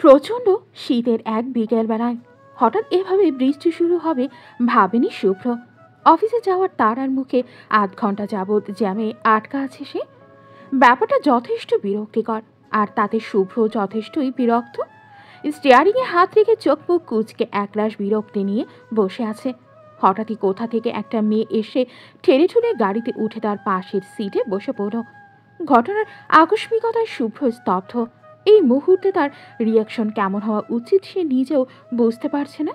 প্রচণ্ড শীতের এক বিকেলবেলায় হঠাৎ এভাবে বৃষ্টি শুরু হবে ভাবেনি শুভ্র। অফিসে যাওয়ার তাড়ার মুখে ৮ ঘন্টা যাবৎ জ্যামে আটকা আছে সে। ব্যাপারটা যথেষ্ট বিরক্তিকর, আর তাতে শুভ্র যথেষ্টই বিরক্ত। স্টিয়ারিংয়ে হাত রেখে চোখ মুখ কুঁচকে একরাশ বিরক্তি নিয়ে বসে আছে। হঠাৎই কোথা থেকে একটা মেয়ে এসে ঠেলে ঠুলে গাড়িতে উঠে তার পাশের সিটে বসে পড়ল। ঘটনার আকস্মিকতায় শুভ্র স্তব্ধ। এই মুহূর্তে তার রিয়াকশন কেমন হওয়া উচিত সে নিজেও বুঝতে পারছে না।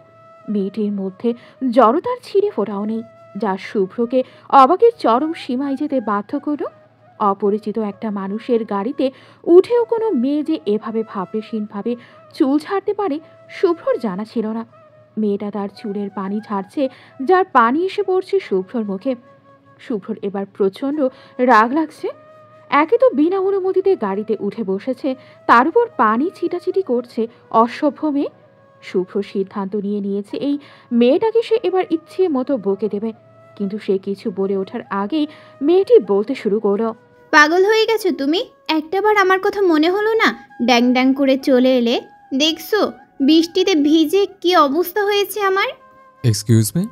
মেয়েটির মধ্যে জড়তার ছিঁড়ে ফোটাও নেই, যা শুভ্রকে অবাকের চরম সীমায় যেতে বাধ্য করল। অপরিচিত একটা মানুষের গাড়িতে উঠেও কোনো মেয়ে যে এভাবে ভাবলেশীনভাবে চুল ছাড়তে পারে শুভ্রর জানা ছিল না। মেয়েটা তার চুলের পানি ঝাড়ছে, যার পানি এসে পড়ছে শুভ্রর মুখে। শুভ্রর এবার প্রচণ্ড রাগ লাগছে। একে তো বিনা অনুমতিতে গাড়িতে উঠে বসেছে, তার উপর পানি ছিটাছিটি করছে অসভ্য মেয়ে। শুভ্র সিদ্ধান্ত নিয়েছে এই মেয়েটাকে সে এবার ইচ্ছে মতো বকে দেবে। কিন্তু সে কিছু বলে ওঠার আগেই মেয়েটি বলতে শুরু করল, পাগল হয়ে গেছো তুমি? একটাবার আমার কথা মনে হলো না? ড্যাং ড্যাং করে চলে এলে। দেখছো বৃষ্টিতে ভিজে কি অবস্থা হয়েছে আমার। Excuse me?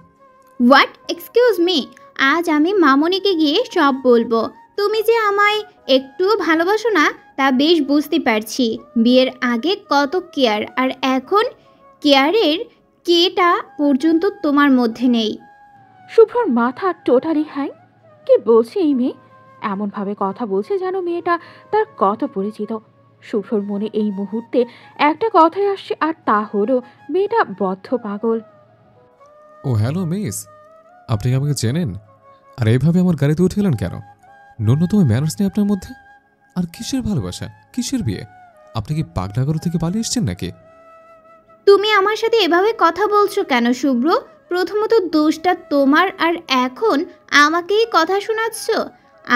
What excuse me? আজ আমি মামনিকে গিয়ে সব বলবো। তুমি যে আমায় একটুও ভালোবাসো না তা বেশ বুঝতে পারছি। বিয়ের আগে কত কেয়ার, আর এখন কেয়ারের কেটা পর্যন্ত তোমার মধ্যে নেই। শুভ্রর মাথা টোটালি হ্যাং। কি বলছে এই মেয়ে? এমনভাবে কথা বলছে যেন মেয়েটা তার কত পরিচিত। শুভ্রর মনে এই মুহূর্তে একটা কথাই আসছে, আর তা হলো মেয়েটা বদ্ধ পাগল। ও হ্যালো মিস, আপনি আমাকে চেনেন? আর এইভাবে আমার গাড়িতে উঠে এলেন কেন? ন্যূনতম ম্যানার্স নেই আপনার মধ্যে। আর কিসের ভালোবাসা, কিসের বিয়ে? আপনি কি পাগলাগড় থেকে পালিয়ে এসছেন নাকি? তুমি আমার সাথে এভাবে কথা বলছো কেন শুভ্র? প্রথমত দোষটা তোমার, আর এখন আমাকেই কথা শোনাচ্ছ।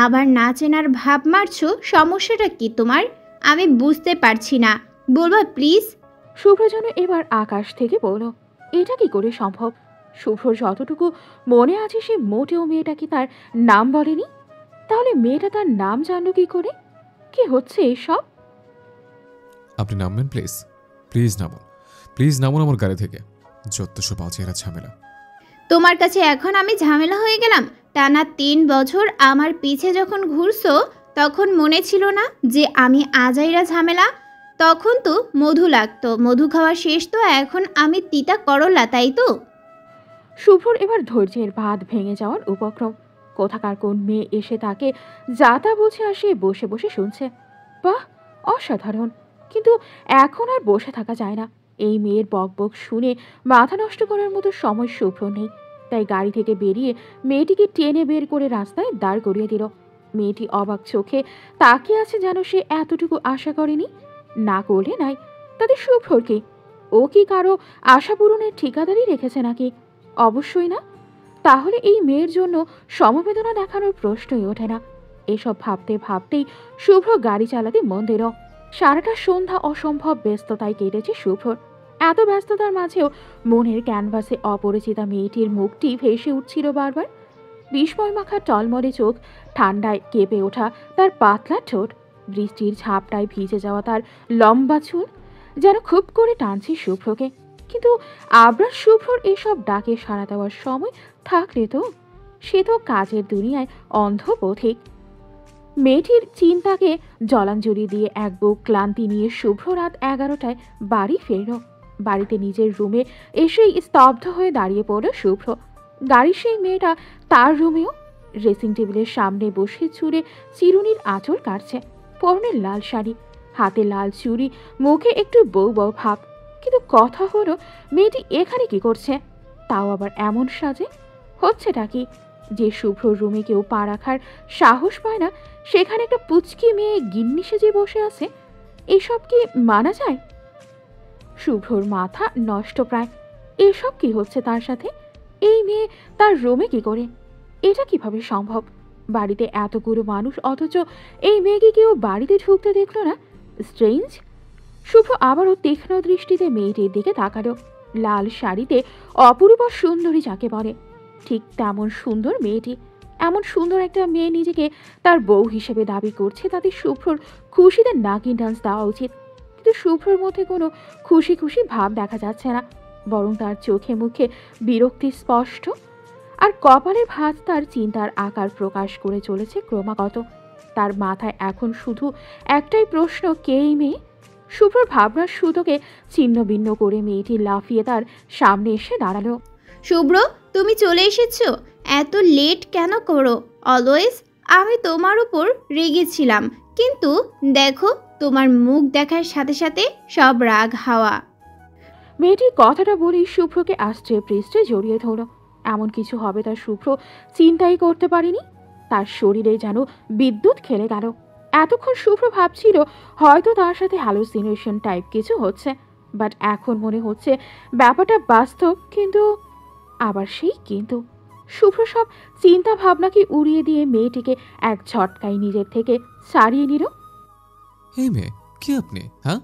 আবার না চেনার ভাব মারছো। সমস্যাটা কি তোমার? আমি বুঝতে পারছি না, বলবা প্লিজ? শুভ্র যেন এবার আকাশ থেকে বলল, এটা কি করে সম্ভব? শুভ্রর যতটুকু মনে আছে সে মোটেও মেয়েটাকে তার নাম বলেনি। তাহলে মেয়েটা তার নাম জানলো কি করে? কি হচ্ছে এসব? আপনি নামবেন প্লিজ? প্লিজ নামুন, প্লিজ নামুন আমার গাড়ি থেকে। যত সব আজেরা ঝামেলা। তোমার কাছে এখন আমি ঝামেলা হয়ে গেলাম? টানা 3 বছর আমার পিছে যখন ঘুরছো তখন মনে ছিল না যে আমি আজাইরা ঝামেলা? তখন তো মধু লাগতো, মধু খাওয়া শেষ তো এখন আমি তিতা করলা, তাই তো? শুভ্রর এবার ধৈর্যের বাঁধ ভেঙে যাওয়ার উপক্রম। কোথাকার কোন মেয়ে এসে তাকে যা তা বলছে আর সে বসে বসে শুনছে। বাহ, অসাধারণ। কিন্তু এখন আর বসে থাকা যায় না। এই মেয়ের বকবক শুনে মাথা নষ্ট করার মতো সময় শুভ্র নেই। তাই গাড়ি থেকে বেরিয়ে মেয়েটিকে টেনে বের করে রাস্তায় দাঁড় করিয়ে দিল। মেয়েটি অবাক চোখে তাকিয়ে আছে, যেন সে এতটুকু আশা করেনি। না করলে নাই, তাদের শুভ্রকে ও কি কারো আশা পূরণের ঠিকাদারি রেখেছে নাকি? অবশ্যই না। তাহলে এই মেয়ের জন্য সমবেদনা দেখানোর প্রশ্নই ওঠে না। এসব ভাবতে ভাবতেই শুভ্র গাড়ি চালাতে মন দিল। সারাটা সন্ধ্যা অসম্ভব ব্যস্ততায় কেটেছে শুভ্রর। এত ব্যস্ততার মাঝেও মনের ক্যানভাসে অপরিচিতা মেয়েটির মুখটি ভেসে উঠছিল বারবার। বিস্ময় মাখা টলমলে চোখ, ঠান্ডায় কেঁপে ওঠা তার পাতলা ঠোঁট, বৃষ্টির ঝাপটায় ভিজে যাওয়া তার লম্বা চুল যেন খুব করে টানছে শুভ্রকে। কিন্তু আবরার শুভ্রর এসব ডাকে সাড়া দেওয়ার সময় থাকলে তো সে তো কাজের দুনিয়ায় অন্ধ পথিক। মেয়েটির চিন্তাকে জলাঞ্জলি দিয়ে এক বুক ক্লান্তি নিয়ে শুভ্র রাত 11টায় বাড়ি ফিরল। বাড়িতে নিজের রুমে এসেই স্তব্ধ হয়ে দাঁড়িয়ে পড়ল শুভ্র। গাড়ির সেই মেয়েটা তার রুমেও ড্রেসিং টেবিলের সামনে বসে চুলে চিরুনির আঁচল কাটছে। পরনে লাল শাড়ি, হাতে লাল চুড়ি, মুখে একটু বউ বউ ভাব। কিন্তু কথা হলো, মেয়েটি এখানে কি করছে? তাও আবার এমন সাজে। হচ্ছেটা কি? যে শুভ্র রুমে কেউ পা রাখার সাহস পায় না, সেখানে একটা পুচকি মেয়ে গিন্নি সেজে বসে আছে। এসব কি মানা যায়? শুভ্রর মাথা নষ্ট প্রায়। এসব কি হচ্ছে তার সাথে? এই মেয়ে তার রুমে কি করে? এটা কিভাবে সম্ভব? বাড়িতে এতগুলো মানুষ, অথচ এই মেয়েকে কেউ বাড়িতে ঢুকতে দেখলো না। স্ট্রেঞ্জ। শুভ্র আবারও তীক্ষ্ণ দৃষ্টিতে মেয়েটির দিকে তাকালো। লাল শাড়িতে অপূর্ব সুন্দরী যাকে বলে, ঠিক তেমন সুন্দর মেয়েটি। এমন সুন্দর একটা মেয়ে নিজেকে তার বউ হিসেবে দাবি করছে, তাতে শুভ্রর খুশিতে নাগিন ডান্স দেওয়া উচিত। কিন্তু কিন্তু শুভ্রর মধ্যে কোনো খুশি খুশি ভাব দেখা যাচ্ছে না, বরং তার চোখে মুখে বিরক্তি স্পষ্ট। আর কপালের ভাঁজ তার চিন্তার আকার প্রকাশ করে চলেছে ক্রমাগত। তার মাথায় এখন শুধু একটাই প্রশ্ন, কে এই মেয়ে? শুভ্রর ভাবনার সুতোকে ছিন্ন ভিন্ন করে মেয়েটি লাফিয়ে তার সামনে এসে দাঁড়ালো। শুভ্র, তুমি চলে এসেছো? এত লেট কেন করো অলওয়েজ? আমি তোমার উপর রেগেছিলাম, কিন্তু দেখো তোমার মুখ দেখার সাথে সাথে সব রাগ হাওয়া। মেয়েটি কথাটা বলেই শুভ্রকে আষ্টে পৃষ্ঠে জড়িয়ে ধরল। এমন কিছু হবে তার শুভ্র চিন্তাই করতে পারেনি। তার শরীরে যেন বিদ্যুৎ খেলে গেল। এতক্ষণ শুভ্র ভাবছিল হয়তো তার সাথে হ্যালুসিনেশন টাইপ কিছু হচ্ছে, বাট এখন মনে হচ্ছে ব্যাপারটা বাস্তব। কিন্তু আবার সেই কিন্তু শুভ্র সব চিন্তা ভাবনাকে উড়িয়ে দিয়ে মেয়েটিকে এক ঝটকায় নিজের থেকে ছাড়িয়ে নিল। এই মেয়ে, কে আপনি? হ্যাঁ,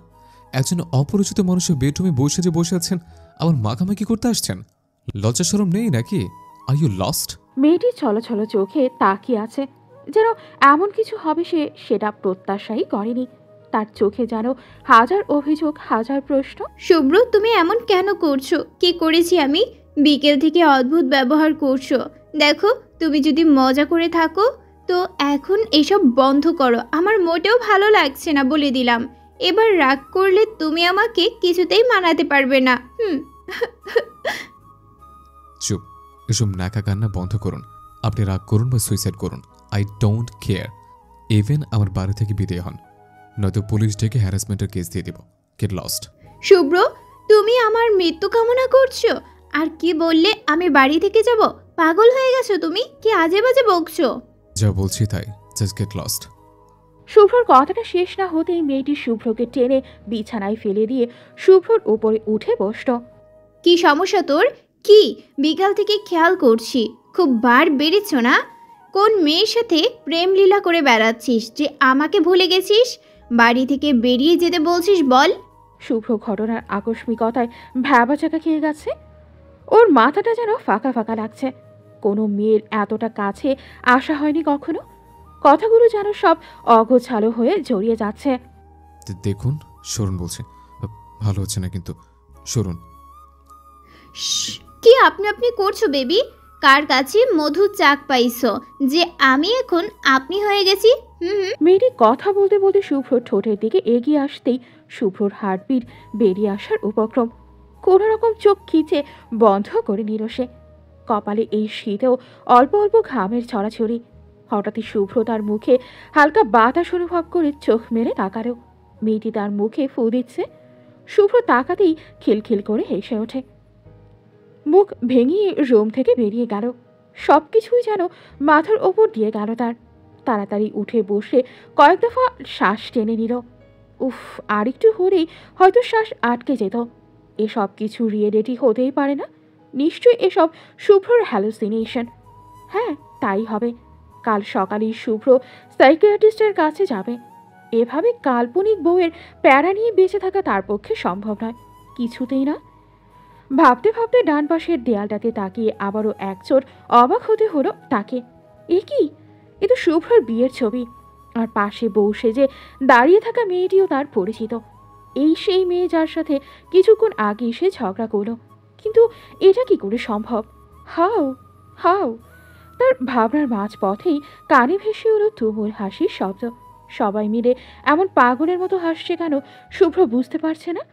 একজন অপরিচিত মানুষের বেডরুমে বসে আছেন, আবার মাখামাখি করতে আসছেন? লজ্জা শরম নেই নাকি? Are you lost? মেয়েটি ছলছল চোখে তাকিয়ে আছে, যেন এমন কিছু হবে সেটা প্রত্যাশাই করেনি। তার চোখে যেন হাজার অভিযোগ, হাজার প্রশ্ন। শুভ্র, তুমি এমন কেন করছো? কি করেছি আমি? বিকেল থেকে অদ্ভুত ব্যবহার করছো। দেখো, তুমি যদি মজা করে থাকো তো এখন এসব বন্ধ করো। আমার মোটেও ভালো লাগছে না, বলে দিলাম। এবার রাগ করলে তুমি আমাকে কিছুতেই মানাতে পারবে না। চুপ, এসব নাকা কান্না বন্ধ করুন। আপনি রাগ করুন বা সুইসাইড করুন, আই ডোন্ট কেয়ার। ইভেন আমার বাড়ি থেকে বিদায় হন, নয়তো পুলিশ ডেকে হ্যারাসমেন্টের কেস দিয়ে দেব। Get lost. শুভ্র, তুমি আমার মৃত্যু কামনা করছো? আর কি বললে আমি বাড়ি থেকে যাব? পাগল হয়ে গেছো তুমি? কি আজে বাজে বকছো? যা বলছি তাই, জাস্ট গেট লস্ট। শুভ্রর কথাটা শেষ না হতেই মেয়েটি শুভ্রকে টেনে বিছানায় ফেলে দিয়ে শুভ্রর উপরে উঠে বসল। কি সমস্যা তোর? কি বিকাল থেকে খেয়াল করছি, খুব বার বেড়েছ না? কোন মেয়ের সাথে প্রেম লীলা করে বেড়াচ্ছিস যে আমাকে ভুলে গেছিস? বাড়ি থেকে বেরিয়ে যেতে বলছিস বল? শুভ্র ঘটনার আকস্মিকতায় ভ্যাবাচাকা খেয়ে গেছে। ওর মাথাটা যেন ফাঁকা ফাঁকা লাগছে। কোনো মেয়ের এতটা কাছে আসা হয়নি কখনো। কথাগুলো যেন সব অগোছালো হয়ে জড়িয়ে যাচ্ছে। দেখুন, সরুন বলছে। ভালো হচ্ছে না কিন্তু, সরুন। কি আপনি আপনি করছো বেবি? কার কাছে মধু চাক পাইছো যে আমি এখন আপনি হয়ে গেছি? মেয়েটি কথা বলতে বলতে শুভ্রর ঠোঁটের দিকে এগিয়ে আসতেই শুভ্রর হার্টবিট বেরিয়ে আসার উপক্রম। কোনো রকম চোখ খিচে বন্ধ করে নিল সে। কপালে এই শীতেও অল্প অল্প ঘামের ছড়াছড়ি। হঠাৎই শুভ্র তার মুখে হালকা বাতাস অনুভব করে চোখ মেরে তাকালো। মেয়েটি তার মুখে ফু দিচ্ছে। শুভ্র তাকাতেই খিলখিল করে হেসে ওঠে। মুখ ভেঙিয়ে রুম থেকে বেরিয়ে গেল। সব কিছুই যেন মাথার ওপর দিয়ে গেল তার। তাড়াতাড়ি উঠে বসে কয়েক দফা শ্বাস টেনে নিল। উফ, আর একটু হলেই হয়তো শ্বাস আটকে যেত। এসব কিছু রিয়েলিটি হতেই পারে না। নিশ্চয়ই এসব শুভ্রর হ্যালুসিনেশন। হ্যাঁ, তাই হবে। কাল সকালেই শুভ্র সাইকিয়াট্রিস্টের কাছে যাবে। এভাবে কাল্পনিক বউয়ের প্যারা নিয়ে বেঁচে থাকা তার পক্ষে সম্ভব নয়, কিছুতেই না। ভাবতে ভাবতে ডান পাশের দেয়ালটাতে তাকিয়ে আবারও একচোট অবাক হতে হলো তাকে। এ কি? এ তো শুভ্রর বিয়ের ছবি। আর পাশে বউ সেজে দাঁড়িয়ে থাকা মেয়েটিও তার পরিচিত। এই সেই মেয়ে যার সাথে কিছুক্ষণ আগে সে ঝগড়া করলো। কিন্তু এটা কি করে সম্ভব? হাউ হাউ তার ভাবনার মাঝপথেই কানে ভেসে এলো তুমুল হাসির শব্দ। সবাই মিলে এমন পাগলের মতো হাসছে কেন শুভ্র বুঝতে পারছে না।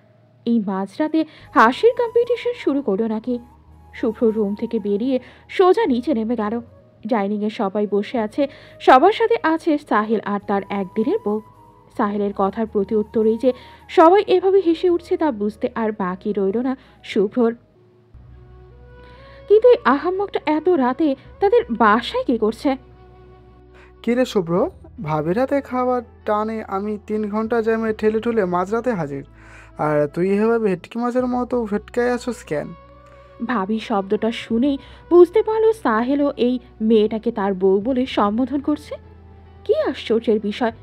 এই মাঝরাতে হাসির কম্পিটিশন শুরু করলো নাকি? শুভ্র রুম থেকে বেরিয়ে সোজা নিচে নেমে গেল। ডাইনিংয়ে সবাই বসে আছে। সবার সাথে আছে সাহিল আর তার একদিনের বউ। সাহিলের কথার প্রতি উত্তরেই যে সবাই এভাবে হেসে উঠছে তা বুঝতে আর বাকি রইল না শুভ্রর। কিন্তু এই আহাম্মকটা এত রাতে তাদের বাসায় কি করছে? কিরে শুভ্র, ভাবির হাতে খাবার টানে আমি 3 ঘন্টা জ্যামে ঠেলে ঠুলে মাঝরাতে হাজির, আর তুই এভাবে ভেটকি মাছের মতো ভেটকায় আছোস কেন? ভাবি শব্দটা শুনেই বুঝতে পারলো সাহেলও এই মেয়েটাকে তার বউ বলে সম্বোধন করছে। কি আশ্চর্যের বিষয়!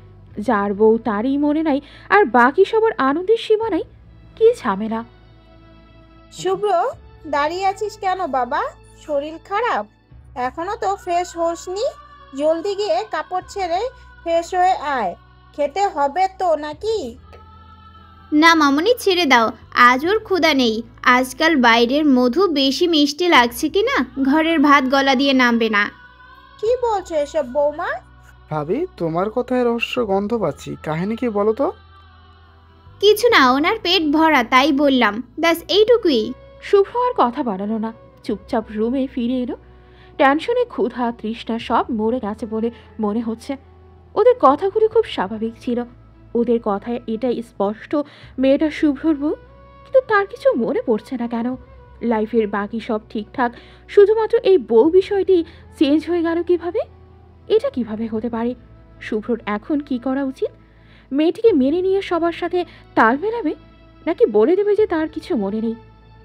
যার বউ তারই মনে নাই, আর বাকি সবার আনন্দের সীমা নাই। কি ঝামেলা! শুভ্র, দাঁড়িয়ে আছিস কেন বাবা? শরীর খারাপ? এখনো তো ফ্রেশ হোসনি। জলদি গিয়ে কাপড় ছেড়ে ফ্রেশ হয়ে আয়, খেতে হবে তো নাকি? না মামনি, ছেড়ে দাও। আজ ওর ক্ষুধা নেই। আজকাল বাইরের মধু বেশি মিষ্টি লাগছে কি না, ঘরের ভাত গলা দিয়ে নামবে না। কি বলছো এসব বৌমা? ভাবি, তোমার কথায় রহস্য গন্ধ পাচ্ছি। কাহিনী কি বলো তো? কিছু না, ওনার পেট ভরা তাই বললাম, ব্যাস এইটুকুই। শুভ্র আর কথা বাড়ালো না, চুপচাপ রুমে ফিরে এলো। টেনশনে ক্ষুধা তৃষ্ণা সব মরে গেছে বলে মনে হচ্ছে। ওদের কথাগুলি খুব স্বাভাবিক ছিল, ওদের কথায় এটাই স্পষ্ট মেয়েটা শুভ্রর বউ। কিন্তু তার কিছু মনে পড়ছে না কেন? লাইফের বাকি সব ঠিকঠাক, শুধুমাত্র এই বউ বিষয়টি চেঞ্জ হয়ে গেল কিভাবে? এটা কিভাবে হতে পারে? শুভ্রর এখন কি করা উচিত? মেয়েটিকে মেনে নিয়ে সবার সাথে তাল মেলাবে, নাকি বলে দেবে যে তার কিছু মনে নেই?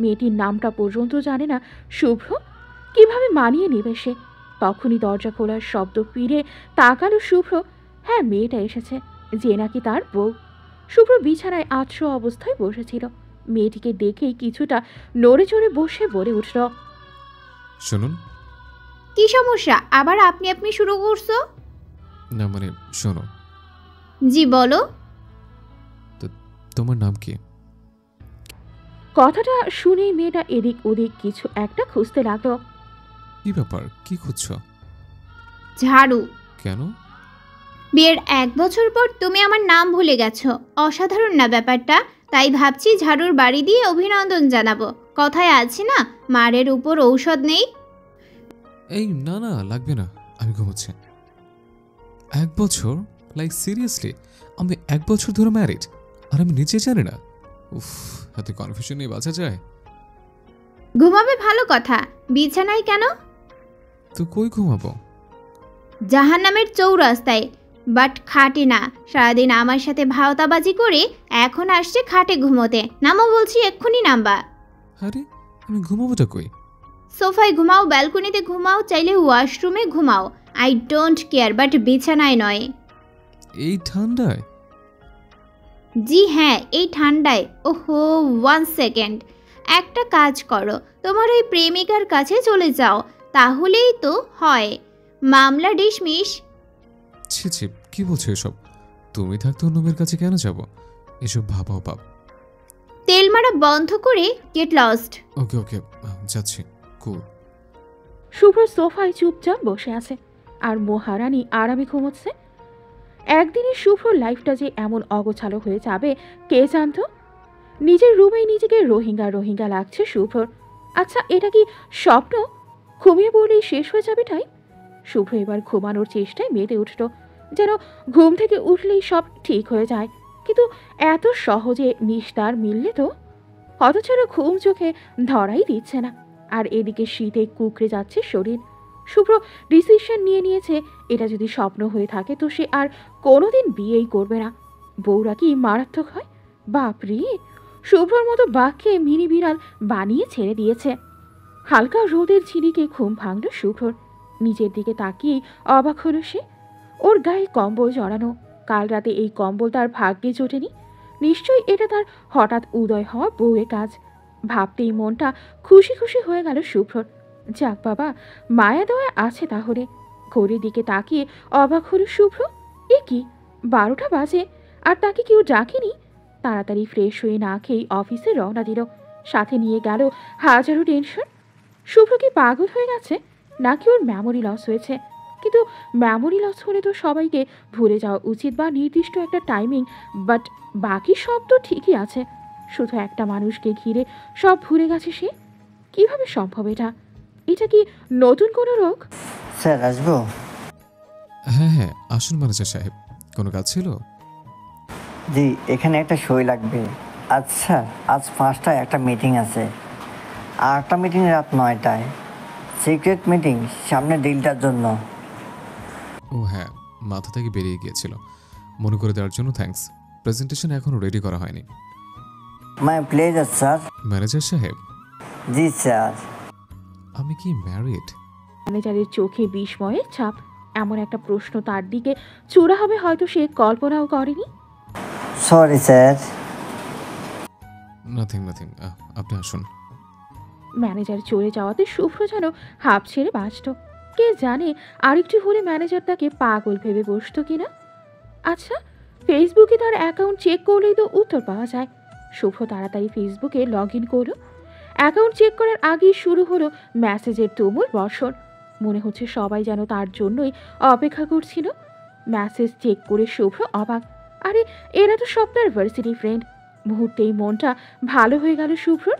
মেয়েটির নামটা পর্যন্ত জানে না শুভ্র, কিভাবে মানিয়ে নেবে সে? তখনই দরজা খোলার শব্দ, ফিরে তাকালো শুভ্র। হ্যাঁ, মেয়েটা এসেছে, যে নাকি তার বউ। শুভ্র বিছানায় আছড় অবস্থায় বসেছিল। মেয়েটিকে দেখেই কিছুটা নড়ে চড়ে বসে বলে উঠল, শুনুন। কি সমস্যা? আবার আপনি আপনি শুরু করছো? না মানে শোনো, জি বলো। তোমার নাম কি? কথাটা শুনেই মেয়েটা এদিক ওদিক কিছু একটা খুঁজতে লাগলো। কি ব্যাপার, কি খুঁজছো? ঝাড়ু। কেন? বিয়ের 1 বছর পর তুমি আমার নাম ভুলে গেছো। অসাধারণ না ব্যাপারটা? তাই ভাবছি ঝাড়ুর বাড়ি দিয়ে অভিনন্দন জানাবো। কথায় আছে না, মারের উপর ঔষধ নেই। এই না না, লাগবে না, আমি ঘুমোচ্ছি। 1 বছর? Like seriously? আমি 1 বছর ধরে ম্যারিড, আর আমি নিজে জানি না? উফ, এত কনফিউশন নিয়ে বাঁচা যায়? ঘুমাবে ভালো কথা, বিছানায় কেন? তো কই ঘুমাবো? জাহান্নামের চৌরাস্তায়, বাট খাটে না। সারাদিন আমার সাথে ভাওতাবাজি করে এখন আসছে খাটে ঘুমোতে। নামো বলছি, এক্ষুনি নামবা। আরে আমি ঘুমাবোটা কই? সোফায় ঘুমাও, ব্যালকনিতে ঘুমাও, চাইলে ওয়াশরুমে ঘুমাও। আই ডোন্ট কেয়ার, বাট বিছানায় নয়। এই ঠান্ডায়? জি হ্যাঁ, এই ঠান্ডায়। ওহো, 1 সেকেন্ড। একটা কাজ করো, তোমার ওই প্রেমিকার কাছে চলে যাও, তাহলেই তো হয়। মামলা ডিসমিস। ছি ছি, কি বলছো এসব? তুমি থাকতে অন্য মেয়ের কাছে কেন যাব? এসব ভাবাও পাপ। তেল মারা বন্ধ করে গেট লস্ট। ওকে ওকে, যাচ্ছি। কুল। শুভ্র সোফায় চুপচাপ বসে আছে, আর মহারানী আরামে ঘুমোচ্ছে। একদিনে শুভ্রর লাইফটা যে এমন অগোছালো হয়ে যাবে কে জানতো? নিজের রুমেই নিজেকে রোহিঙ্গা রোহিঙ্গা লাগছে শুভ্রর। আচ্ছা, এটা কি স্বপ্ন? ঘুমিয়ে পড়লেই শেষ হয়ে যাবে টাইম? শুভ্র এবার ঘুমানোর চেষ্টায় মেতে উঠল, যেন ঘুম থেকে উঠলেই সব ঠিক হয়ে যায়। কিন্তু এত সহজে নিস্তার মিললে তো? অথচ ঘুম চোখে ধরাই দিচ্ছে না, আর এদিকে শীতে কুকড়ে যাচ্ছে শরীর। শুভ্র ডিসিশন নিয়ে নিয়েছে, এটা যদি স্বপ্ন হয়ে থাকে তো সে আর কোনোদিন বিয়েই করবে না। বউরা কি মারাত্মক হয়! বাপরে, শুভ্রর মতো বাঘকে মিনি বিড়াল বানিয়ে ছেড়ে দিয়েছে। হালকা রোদের ঝিলিকে ঘুম ভাঙল শুভ্রর। নিজের দিকে তাকিয়েই অবাক হলো সে। ওর গায়ে কম্বল জড়ানো, কাল রাতে এই কম্বল তার ভাগ্যে জোটেনি। নিশ্চয়ই এটা তার হঠাৎ উদয় হওয়া বউয়ের কাজ। ভাবতেই মনটা খুশি খুশি হয়ে গেল শুভ্রর। যাক বাবা, মায়া দয়া আছে তাহলে। ঘড়ির দিকে তাকিয়ে অবাক হলো শুভ্র। এ কি, 12টা বাজে, আর তাকে কেউ ডাকেনি? তাড়াতাড়ি ফ্রেশ হয়ে না খেয়ে অফিসে রওনা দিল। সাথে নিয়ে গেল হাজারো টেনশন। শুভ্র কি পাগল হয়ে গেছে, নাকি ওর মেমোরি লস হয়েছে? কিন্তু মেমোরি লস হলে তো সবাইকে ভুলে যাওয়া উচিত, বা নির্দিষ্ট একটা টাইমিং। বাট বাকি সব তো ঠিকই আছে, শুধু একটা মানুষকে ঘিরে সব ভুলে গেছে সে। কিভাবে সম্ভব এটা? এটা কি নতুন কোনো রোগ? স্যার আসবো? হ্যাঁ হ্যাঁ, আসুন ম্যানেজার সাহেব, কোনো কাজ ছিল? জি, এখানে একটা সই লাগবে। আচ্ছা, আজ 5টায় একটা মিটিং আছে, আর একটা মিটিং রাত 9টায়। সিক্রেট মিটিং, সামনে ডিলটার জন্য। ও হ্যাঁ, মাথা থেকে বেরিয়ে গিয়েছিল। মনে করে দেওয়ার জন্য থ্যাঙ্কস। প্রেজেন্টেশন এখনও রেডি করা হয়নি। My pleasure sir. ম্যানেজার সাহেব, জি স্যার। আমি কি ম্যারিড? ম্যানেজারের চোখে বিস্ময়ের ছাপ। এমন একটা প্রশ্ন তার দিকে চূড়া হবে হয়তো সে কল্পনাও করেনি। Sorry sir. নাথিং নাথিং, আপনি আসুন। ম্যানেজার চলে যাওয়াতে শুভ্র যেন হাঁপ ছেড়ে বাঁচত। কে জানে আরেকটু হলে ম্যানেজার তাকে পাগল ভেবে বসতো কিনা। আচ্ছা, ফেসবুকে তার অ্যাকাউন্ট চেক করলেই তো উত্তর পাওয়া যায়। শুভ্র তাড়াতাড়ি ফেসবুকে লগ ইন করলো। অ্যাকাউন্ট চেক করার আগেই শুরু হলো মেসেজের তুমুল বর্ষণ। মনে হচ্ছে সবাই যেন তার জন্যই অপেক্ষা করছিল। মেসেজ চেক করে শুভ্র অবাক, আরে এরা তো স্বপ্নের ভার্সিটি ফ্রেন্ড। মুহূর্তেই মনটা ভালো হয়ে গেল শুভ্রর।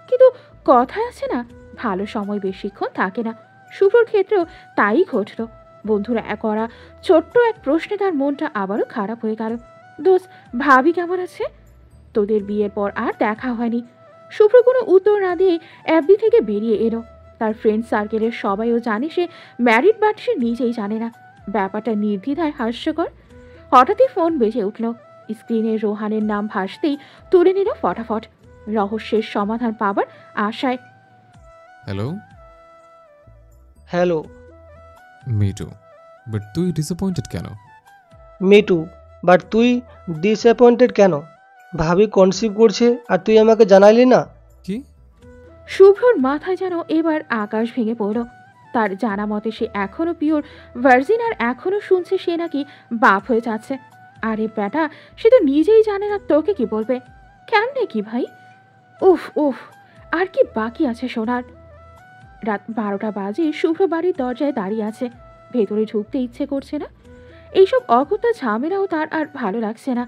কিন্তু কথায় আছে না, ভালো সময় বেশিক্ষণ থাকে না। শুভ্রর ক্ষেত্রেও তাই ঘটল। বন্ধুরা করা ছোট্ট এক প্রশ্নে তার মনটা আবারও খারাপ হয়ে গেল। দোস্ত, ভাবি কেমন আছে? তোদের বিয়ের পর আর দেখা হয়নি। শুভ্র কোনো উত্তর না দিয়ে অ্যাপি থেকে বেরিয়ে এলো। তার ফ্রেন্ড সার্কেলের সবাইও জানে সে ম্যারিড, বাট সে নিজেই জানে না। ব্যাপারটা নির্দ্বিধায় হাস্যকর। হঠাৎই ফোন বেজে উঠল। স্ক্রিনে রোহানের নাম ভাসতেই তুলে নিল ফটাফট, রহস্যের সমাধান পাবার আশায়। হ্যালো। হ্যালো। মিটু, বাট তুই ডিসঅ্যাপয়েন্টেড কেন? মিটু, বাট তুই ডিসঅ্যাপয়েন্টেড কেন? ভাবি কনসিভ করছে আর তুই আমাকে জানাইলি না? কি? শুভ্রর মাথায় যেন এবার আকাশ ভেঙে পড়ল। তার জানা মতে সে এখনো পিওর ভার্জিন, আর এখনো শুনছে সে নাকি বাপ হয়ে যাচ্ছে। আরে বেটা, সে তো নিজেই জানে না তোকে কি বলবে। কেন কি ভাই? উফ উফ, আর কি বাকি আছে শোনার? রাত 12টা বাজে শুভ্র বাড়ির দরজায় দাঁড়িয়ে আছে। ভেতরে ঢুকতে ইচ্ছে করছে না। এইসব অগত্যা ঝামেলাও তার আর ভালো লাগছে না।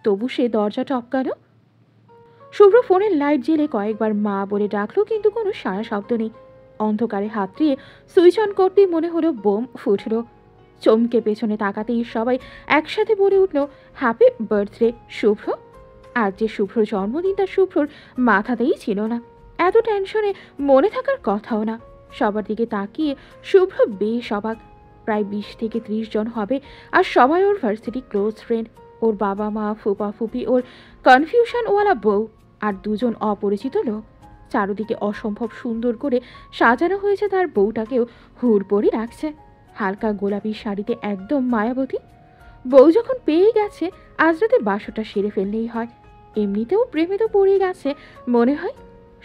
তবু সে দরজা টপকালো। শুভ্র ফোনের লাইট জ্বেলে কয়েকবার মা বলে ডাকলো, কিন্তু কোনো সাড়া শব্দ নেই। অন্ধকারে হাত দিয়ে সুইচ অন করতেই মনে হলো বোম ফুটল। চমকে পেছনে তাকাতেই সবাই একসাথে বলে উঠল, হ্যাপি বার্থডে শুভ্র। আজ যে শুভ্রর জন্মদিন তা শুভ্রর মাথাতেই ছিল না। এত টেনশনে মনে থাকার কথাও না। সবার দিকে তাকিয়ে শুভ্র বেশ অবাক। প্রায় 20 থেকে 30 জন হবে, আর সবাই ওর ভার্সিটি ক্লোজ ফ্রেন্ড। ওর বাবা মা, ফুপা ফুপি, ওর কনফিউশনওয়ালা বউ, আর 2 জন অপরিচিত লোক। চারদিকে অসম্ভব সুন্দর করে সাজানো হয়েছে। তার বউটাকেও হুড় পরে রাখছে, হালকা গোলাপি শাড়িতে, একদম মায়াবতী। বউ যখন পেয়ে গেছে, আজ রাতে বাসরটা সেরে ফেললেই হয়। এমনিতেও প্রেমে তো পড়ে গেছে মনে হয়।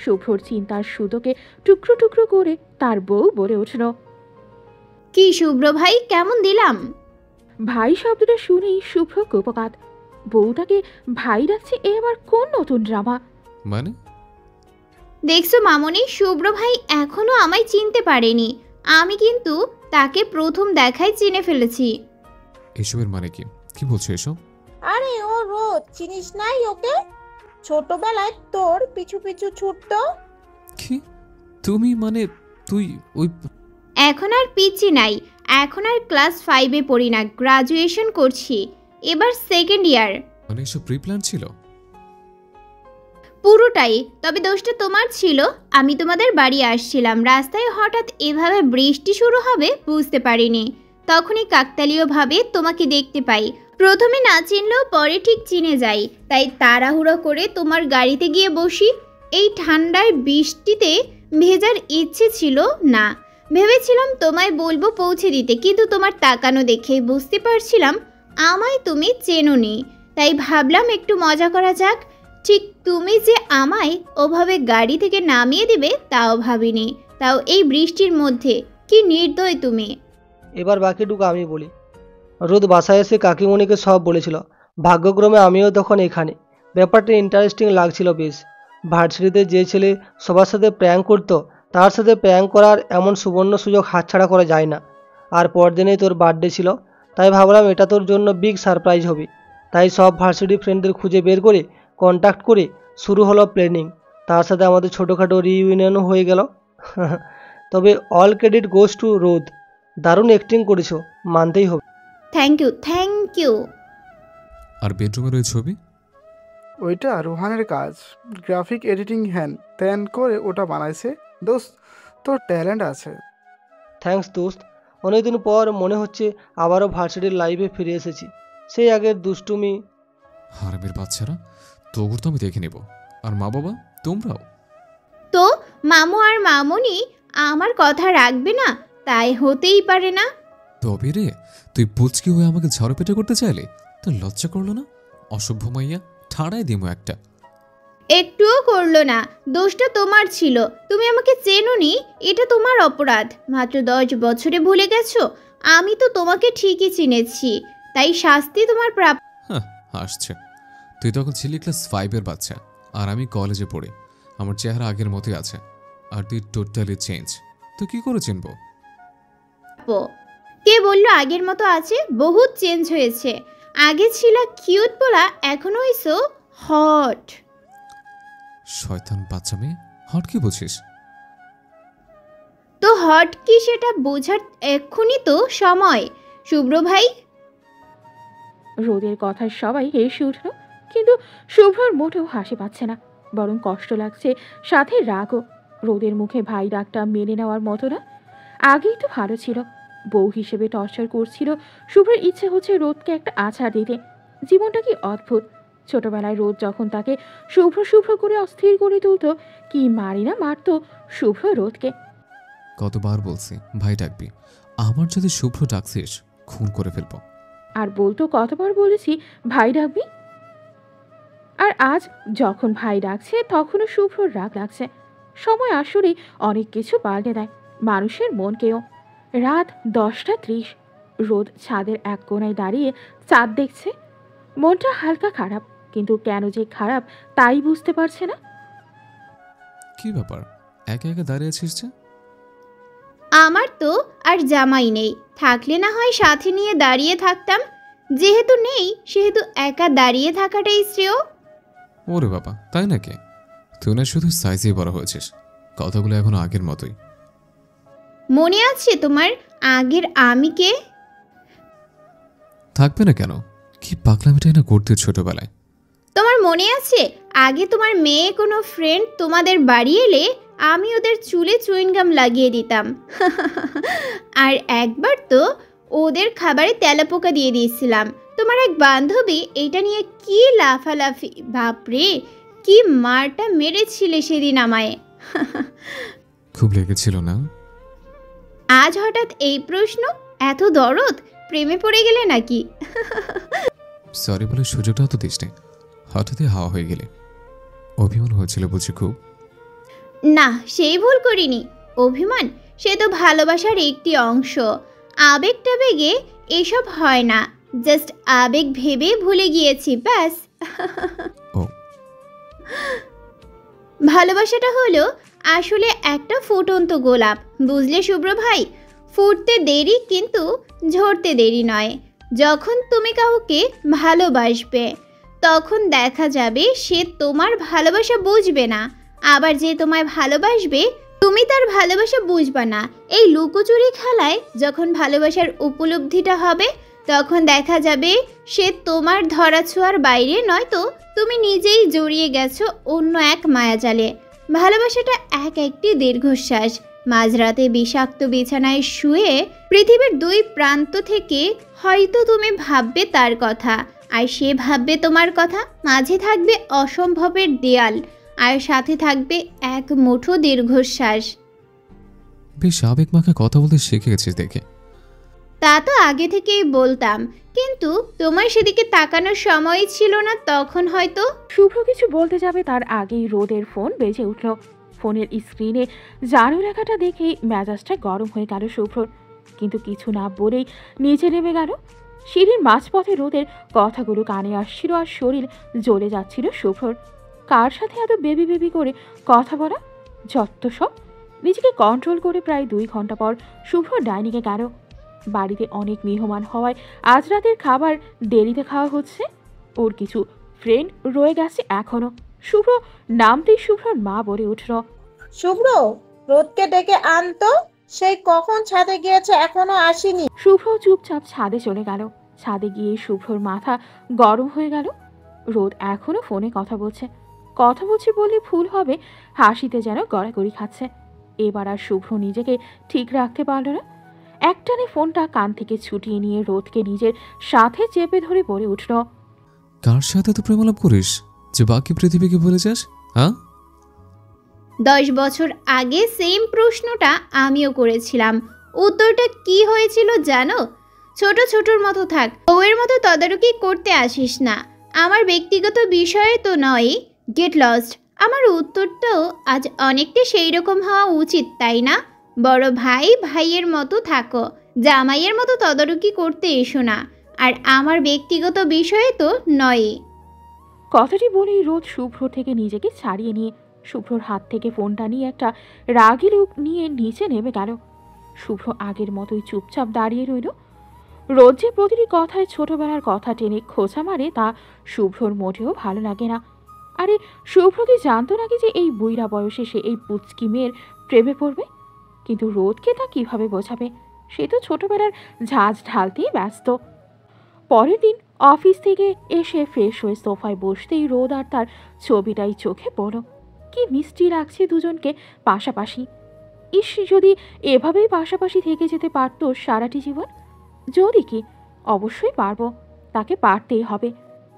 শুভ্রর চিন্তার সুতোকে টুকরো টুকরো করে তার বউ বলে উঠল, কি শুভ্র ভাই, কেমন দিলাম? ভাই শব্দটা শুনেই শুভ্র কোপকাত। বউটাকে ভাই ডাকছে, এ আবার কোন নতুন ড্রামা? মানে? দেখছো মামনি, শুভ্র ভাই এখনো আমায় চিনতে পারেনি। আমি কিন্তু তাকে প্রথম দেখায় চিনে ফেলেছি। এসবের মানে কি? কি বলছো এসব? আরে ও রোজ চিনিস নাই ওকে? ছোটবেলায় তোর পিছু পিছু ছুটতো। কি? তুমি মানে তুই ওই? এখন আর পিচি নাই, এখন আর ক্লাস 5-এ পড়ি না, গ্রাজুয়েশন করছি, এবার 2nd ইয়ার। মানে এসব প্রিপ্ল্যান ছিল? পুরোটাই। তবে দোষটা তোমার ছিল। আমি তোমাদের বাড়ি আসছিলাম, রাস্তায় হঠাৎ এভাবে বৃষ্টি শুরু হবে বুঝতে পারিনি। তখনই কাকতালীয়ভাবে তোমাকে দেখতে পাই। প্রথমে না চিনলেও পরে ঠিক চিনে যাই, তাই তাড়াহুড়ো করে তোমার গাড়িতে গিয়ে বসি। এই ঠান্ডার বৃষ্টিতে ভেজার ইচ্ছে ছিল না। ভেবেছিলাম তোমায় বলবো পৌঁছে দিতে, কিন্তু তোমার তাকানো দেখে বুঝতে পারছিলাম আমায় তুমি চেনোনি। তাই ভাবলাম একটু মজা করা যাক। ঠিক তুমি যে আমায় ওভাবে গাড়ি থেকে নামিয়ে দিবে তাও ভাবিনি, তাও এই বৃষ্টির মধ্যে। কি নির্দয় তুমি। এবার বাকিটুকু আমি বলি। রোদ বাসায় এসে কাকিমণিকে সব বলেছিল। ভাগ্যক্রমে আমিও তখন এখানে। ব্যাপারটা ইন্টারেস্টিং লাগছিল বেশ। ভার্সিটিতে যে ছেলে সবার সাথে প্র্যাঙ্ক করতো, তার সাথে প্র্যাঙ্ক করার এমন সুবর্ণ সুযোগ হাতছাড়া করা যায় না। আর পরদিনেই তোর বার্থডে ছিল, তাই ভাবলাম এটা তোর জন্য বিগ সারপ্রাইজ হবে। তাই সব ভার্সিটি ফ্রেন্ডদের খুঁজে বের করে কন্ট্যাক্ট করে শুরু হলো প্ল্যানিং। তার সাথে আমাদের ছোটোখাটো রিইউনিয়নও হয়ে গেল। তবে অল ক্রেডিট গোজ টু রোদ। দারুণ অ্যাক্টিং করেছো, মানতেই হবে। Thank you, thank you. আর বেডরুমের ওই ছবি? ওইটা রোহানের কাজ। গ্রাফিক এডিটিং হ্যান ত্যান করে ওটা বানাইছে। দোস্ত, তোর ট্যালেন্ট আছে। থ্যাঙ্কস দোস্ত। অনেকদিন পর মনে হচ্ছে আবারও ভার্সিটির লাইফে ফিরে এসেছি, সেই আগের দুষ্টুমি। হারামের বাচ্চারা, তোর তো আমি দেখে নেব। আর মা বাবা তোমরাও? তো মামু আর মামুনি আমার কথা রাখবে না? তাই হতেই পারে না। তবে রে, তুই পুচকি হয়ে আমাকে ঝাড়ু পেটা করতে চাইলে তোর লজ্জা করলো না? অসভ্য মাইয়া, ঠাড়াই দিমো একটা। একটুও করলো না। দোষটা তোমার ছিল। তুমি আমাকে চেনোনি, এটা তোমার অপরাধ। মাত্র 10 বছরে ভুলে গেছো? আমি তো তোমাকে ঠিকই চিনেছি, তাই শাস্তি তোমার প্রাপ্য। হ্যাঁ, আসছে। তুই তখন ছিলি ক্লাস 5-এর বাচ্চা, আর আমি কলেজে পড়ি। আমার চেহারা আগের মতোই আছে, আর তুই টোটালি চেঞ্জ। তো কি করে চিনবো? কে বললো আগের মতো আছে? বহুত চেঞ্জ হয়েছে। আগে ছিল কিউট বলা, এখন হইছো হট। শয়তান বাচ্চা মেয়ে, হট কি বুঝিস? তো হট কি সেটা বোঝার এক্ষুনি তো সময়, শুভ্র ভাই। রোদের কথায় সবাই হেসে উঠল, কিন্তু শুভ্রর মোটেও হাসি পাচ্ছে না, বরং কষ্ট লাগছে, সাথে রাগও। রোদের মুখে ভাই ডাকটা মেনে নেওয়ার মতো না। আগেই তো ভালো ছিল, বউ হিসেবে টর্চার করছিল। শুভ্রের ইচ্ছে হচ্ছে রোদকে একটা আছাড় দিতে। জীবনটা কি অদ্ভুত। ছোটবেলায় রোদ যখন তাকে শুভ্র শুভ্র করে অস্থির করে তুলত, কি মারি না মারত শুভ্র রোদকে। কতবার বলছি ভাই ডাকবি, আমার যদি শুভ্র ডাকছিস খুন করে ফেলবো। আর বলতো কতবার বলেছি ভাই ডাকবি। আর আজ যখন ভাই ডাকছে তখনও শুভ্রর রাগ লাগছে। সময় আসলেই অনেক কিছু পাল্টে দেয় মানুষের মনকেও। রাত 10:30, রোদ ছাদের এক কোণায় দাঁড়িয়ে চাঁদ দেখছে। মনটা হালকা খারাপ, কিন্তু কেন যে খারাপ তাই বুঝতে পারছে না। কি ব্যাপার, একা একা দাঁড়িয়ে আছিস যে? আমার তো আর জামাই নেই, থাকলে না হয় সাথে নিয়ে দাঁড়িয়ে থাকতাম। যেহেতু নেই সেহেতু একা দাঁড়িয়ে থাকাটাই শ্রেয়। ওরে বাবা, তাই নাকি? তুই না শুধু সাইজেই বড় হয়েছিস, কথাগুলো এখনো আগের মতোই। মনে আছে তোমার আগের আমি কে? থাকবে না কেন? কি পাগলামিটাই না করতে ছোটবেলায়। তোমার মনে আছে আগে তোমার মেয়ে কোনো ফ্রেন্ড তোমাদের বাড়ি এলে আমি ওদের চুলে চুইনগাম লাগিয়ে দিতাম। আর একবার তো ওদের খাবারে তেলাপোকা দিয়ে দিয়েছিলাম। তোমার এক বান্ধবী এটা নিয়ে কি লাফালাফি, বাপরে কি মারটা মেরেছিলে সেদিন আমায়। খুব লেগেছিল না? আজ হঠাৎ এই প্রশ্ন, এত দরদ, প্রেমে পড়ে গেলে নাকি? সরি বলে সুযোগটাও তো দিস নে, হঠাৎই হাওয়া হয়ে গেলে। অভিমান হয়েছিল বুঝি খুব? না, সেই ভুল করিনি। অভিমান সে তো ভালোবাসার একটি অংশ। আবেগ টাবেগে এসব হয় না, জাস্ট আবেগ ভেবে ভুলে গিয়েছি ব্যাস। ও, ভালোবাসাটা হলো আসলে একটা ফুটন্ত গোলাপ, বুঝলে শুভ্র ভাই? ফুটতে দেরি কিন্তু ঝরতে দেরি নয়। যখন তুমি কাউকে ভালোবাসবে তখন দেখা যাবে সে তোমার ভালোবাসা বুঝবে না, আবার যে তোমায় ভালোবাসবে তুমি তার ভালোবাসা বুঝবা না। এই লুকোচুরি খেলায় যখন ভালোবাসার উপলব্ধিটা হবে তখন দেখা যাবে সে তোমার ধরাছোঁয়ার বাইরে, নয়তো তুমি নিজেই জড়িয়ে গেছো অন্য এক মায়াজালে। ভালোবাসাটা একটি দীর্ঘশ্বাস। মাঝরাতে বিষাক্ত বিছানায় শুয়ে পৃথিবীর দুই প্রান্ত থেকে হয়তো তুমি ভাববে তার কথা, আর সে ভাববে তোমার কথা। মাঝে থাকবে অসম্ভবের দেয়াল, আর সাথে থাকবে এক মুঠো দীর্ঘশ্বাস। বেশ আবেগ মাখা কথা বলতে শিখে গেছিস দেখে। তা তো আগে থেকেই বলতাম, কিন্তু তোমার সেদিকে তাকানোর সময় ছিল না তখন হয়তো। শুভ্র কিছু বলতে যাবে তার আগেই রোদের ফোন বেজে উঠল। ফোনের স্ক্রিনে জানু লেখাটা দেখেই মেজাজটা গরম হয়ে গেল শুভ্রর, কিন্তু কিছু না বলেই নিচে নেমে গেল। সিঁড়ির মাঝপথে রোদের কথাগুলো কানে আসছিল, আর শরীর জ্বলে যাচ্ছিল শুভ্রর। কার সাথে এত বেবি বেবি করে কথা বলা, যত সব। নিজেকে কন্ট্রোল করে প্রায় 2 ঘন্টা পর শুভ্র ডাইনিংয়ে গেল। বাড়িতে অনেক মেহমান হওয়ায় আজ রাতের খাবার দেরিতে খাওয়া হচ্ছে। ওর কিছু ফ্রেন্ড রয়ে গেছে এখনো। শুভ্র নামতেই শুভ্রর মা বলে উঠল, শুভ্র, রোদকে ডেকে আনতো, সেই কখন ছাদে গিয়েছে এখনো আসেনি। শুভ্র চুপচাপ ছাদে চলে গেল। ছাদে গিয়ে শুভ্রর মাথা গরম হয়ে গেল। রোদ এখনো ফোনে কথা বলছে বললে ভুল হবে, হাসিতে যেন গড়াগড়ি খাচ্ছে। এবার আর শুভ্র নিজেকে ঠিক রাখতে পারল না। একটানে ফোনটা কান থেকে ছুটিয়ে নিয়ে রোদকে নিজের সাথে চেপে ধরে বলে উঠল, কার সাথে তো প্রেমালাপ করিস যে বাকি পৃথিবীকে ভুলে যাস? হ্যাঁ, 10 বছর আগে সেম প্রশ্নটা আমিও করেছিলাম। উত্তরটা কি হয়েছিল জানো? ছোট ছোটর মতো থাক, বউয়ের মতো তদারকি করতে আসিস না। আমার ব্যক্তিগত বিষয়ে তো নয়, গেট লস্ট। আমার উত্তরটাও আজ অনেকটা সেই রকম হওয়া উচিত, তাই না? বড় ভাই ভাইয়ের মতো থাকো, জামাইয়ের মতো তদারকি করতে এসো না। আর আমার ব্যক্তিগত বিষয়ে তো নয়। কথাটি বলেই রোদ শুভ্র থেকে নিজেকে ছাড়িয়ে নিয়ে শুভ্রর হাত থেকে ফোনটা নিয়ে একটা রাগী রূপ নিয়ে নিচে নেমে গেল। শুভ্র আগের মতোই চুপচাপ দাঁড়িয়ে রইল। রোদ যে প্রতিটি কথায় ছোটবেলার কথা টেনে খোঁচা মারে তা শুভ্রর মোটেও ভালো লাগে না। আরে শুভ্র কি জানতো নাকি যে এই বুইড়া বয়সে সে এই পুচকি মেয়ের প্রেমে পড়বে? কিন্তু রোদকে তা কিভাবে বোঝাবে? সে তো ছোটবেলার ঝাঁজ ঢালতেই ব্যস্ত। পরের দিন অফিস থেকে এসে ফ্রেশ হয়ে সোফায় বসতেই রোদ আর তার ছবিটাই চোখে পড়ল। কি মিষ্টি লাগছে দুজনকে পাশাপাশি। ইস, যদি এভাবেই পাশাপাশি থেকে যেতে পারতো সারাটি জীবন। যদি কি, অবশ্যই পারবো, তাকে পারতেই হবে।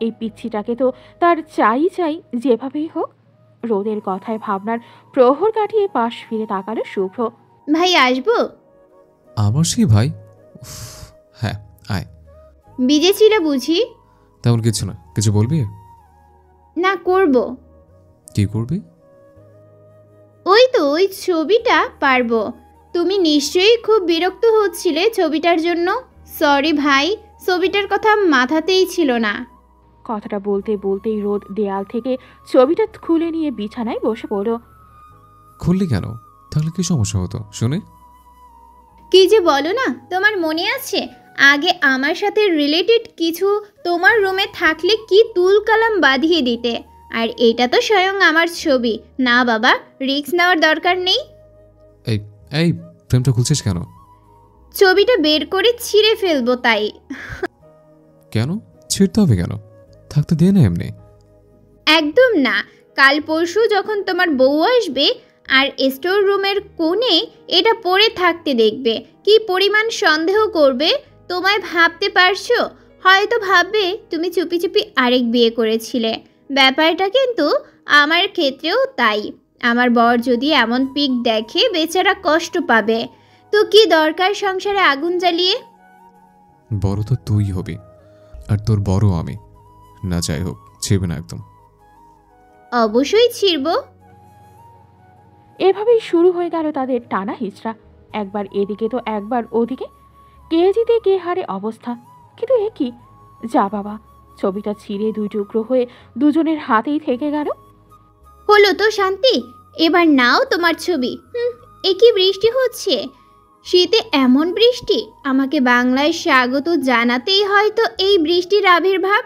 এই পিচ্ছিটাকে তো তার চাই চাই যেভাবেই হোক। রোদের কথায় ভাবনার প্রহর কাটিয়ে পাশ ফিরে তাকালো শুভ্র। ভাই আসবো? আমার সেই ভাই? উফ, হ্যাঁ আয়। বিজেছিলা বুঝি? তেমন কিছু না, কিছু বলবি? না, করব। কি করবি? ওই ছবিটা পারবো। তুমি নিশ্চয়ই খুব বিরক্ত হচ্ছিলে ছবিটার জন্য। সরি ভাই, ছবিটার কথা মাথাতেই ছিল না। কথাটা বলতে বলতেই রোদ দেয়াল থেকে ছবিটা খুলে নিয়ে বিছানায় বসে পড়ল। খুললি কেন? তাহলে কি সমস্যা হতো শুনে? কি যে বলো না, তোমার মনে আছে আগে আমার সাথে রিলেটেড কিছু তোমার রুমে থাকলে কি তুল কালাম বাঁধিয়ে দিতে? আর এটা তো স্বয়ং আমার ছবি। না বাবা, রিস্ক নেওয়ার দরকার নেই। এই এই ফ্রেমটা খুলছিস কেন? ছবিটা বের করে ছিঁড়ে ফেলবো তাই। কেন ছিঁড়তে হবে কেন? থাকতে দে না এমনি। একদম না, কাল পরশু যখন তোমার বউ আসবে আর স্টোর রুমের কোণে এটা পড়ে থাকতে দেখবে, কি পরিমাণ সন্দেহ করবে তোমায়। ভাবতে পারছো? হয়তো ভাববে তুমি চুপি চুপি আরেক বিয়ে করেছিলে। ব্যাপারটা কিন্তু আমার ক্ষেত্রেও তাই। আমার বর যদি এমন পিক দেখে বেচারা কষ্ট পাবে। তো কি দরকার সংসারে আগুন জ্বালিয়ে? বড় তো তুই হবি, আর তোর বড় আমি। না যাই হোক, ছিড়বে না একদম। অবশ্যই ছিড়ব। এভাবেই শুরু হয়ে গেল তাদের টানা হিচড়া। একবার এদিকে তো একবার ওদিকে, কে জিতে কে হারে অবস্থা। কিন্তু এ কি, যা বাবা, ছবিটা ছিঁড়ে দুই টুকরো হয়ে দুজনের হাতেই থেকে গেল। হলো তো শান্তি, এবার নাও তোমার ছবি। এ কি বৃষ্টি হচ্ছে? শীতে এমন বৃষ্টি? আমাকে বাংলায় স্বাগত জানাতেই হয়তো এই বৃষ্টির আবির্ভাব।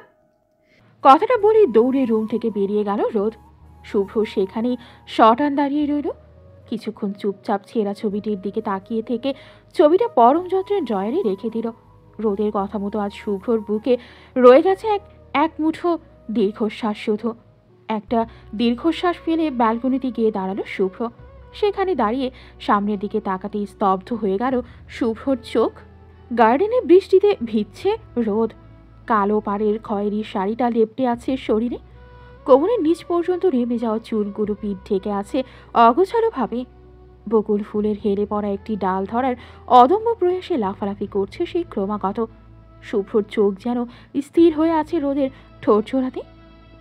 কথাটা বলে দৌড়ে রুম থেকে বেরিয়ে গেল রোদ। শুভ্র সেখানেই শটান দাঁড়িয়ে রইল। কিছুক্ষণ চুপচাপ ছেঁড়া ছবিটির দিকে তাকিয়ে থেকে ছবিটা পরম যত্নের ড্রয়ারে রেখে দিল। রোদের কথা মতো আজ শুভ্রর বুকে রয়ে গেছে এক মুঠো দীর্ঘশ্বাস। শুধু একটা দীর্ঘশ্বাস ফেলে ব্যালকনিতে গিয়ে দাঁড়ালো শুভ্র। সেখানে দাঁড়িয়ে সামনের দিকে তাকাতেই স্তব্ধ হয়ে গেল শুভ্রর চোখ। গার্ডেনে বৃষ্টিতে ভিজছে রোদ। কালো পাড়ের খয়েরি শাড়িটা লেপটে আছে শরীরে। কোমরের নিচ পর্যন্ত নেমে যাওয়া চুলগুলো পিঠ ঢেকে আছে অগোছালোভাবে। বকুল ফুলের হেরে পড়া একটি ডাল ধরার অদম্য প্রয়াসে লাফালাফি করছে সেই ক্রমাগত। শুভ্রর চোখ যেন স্থির হয়ে আছে রোদের ঠোঁট জোড়াতে।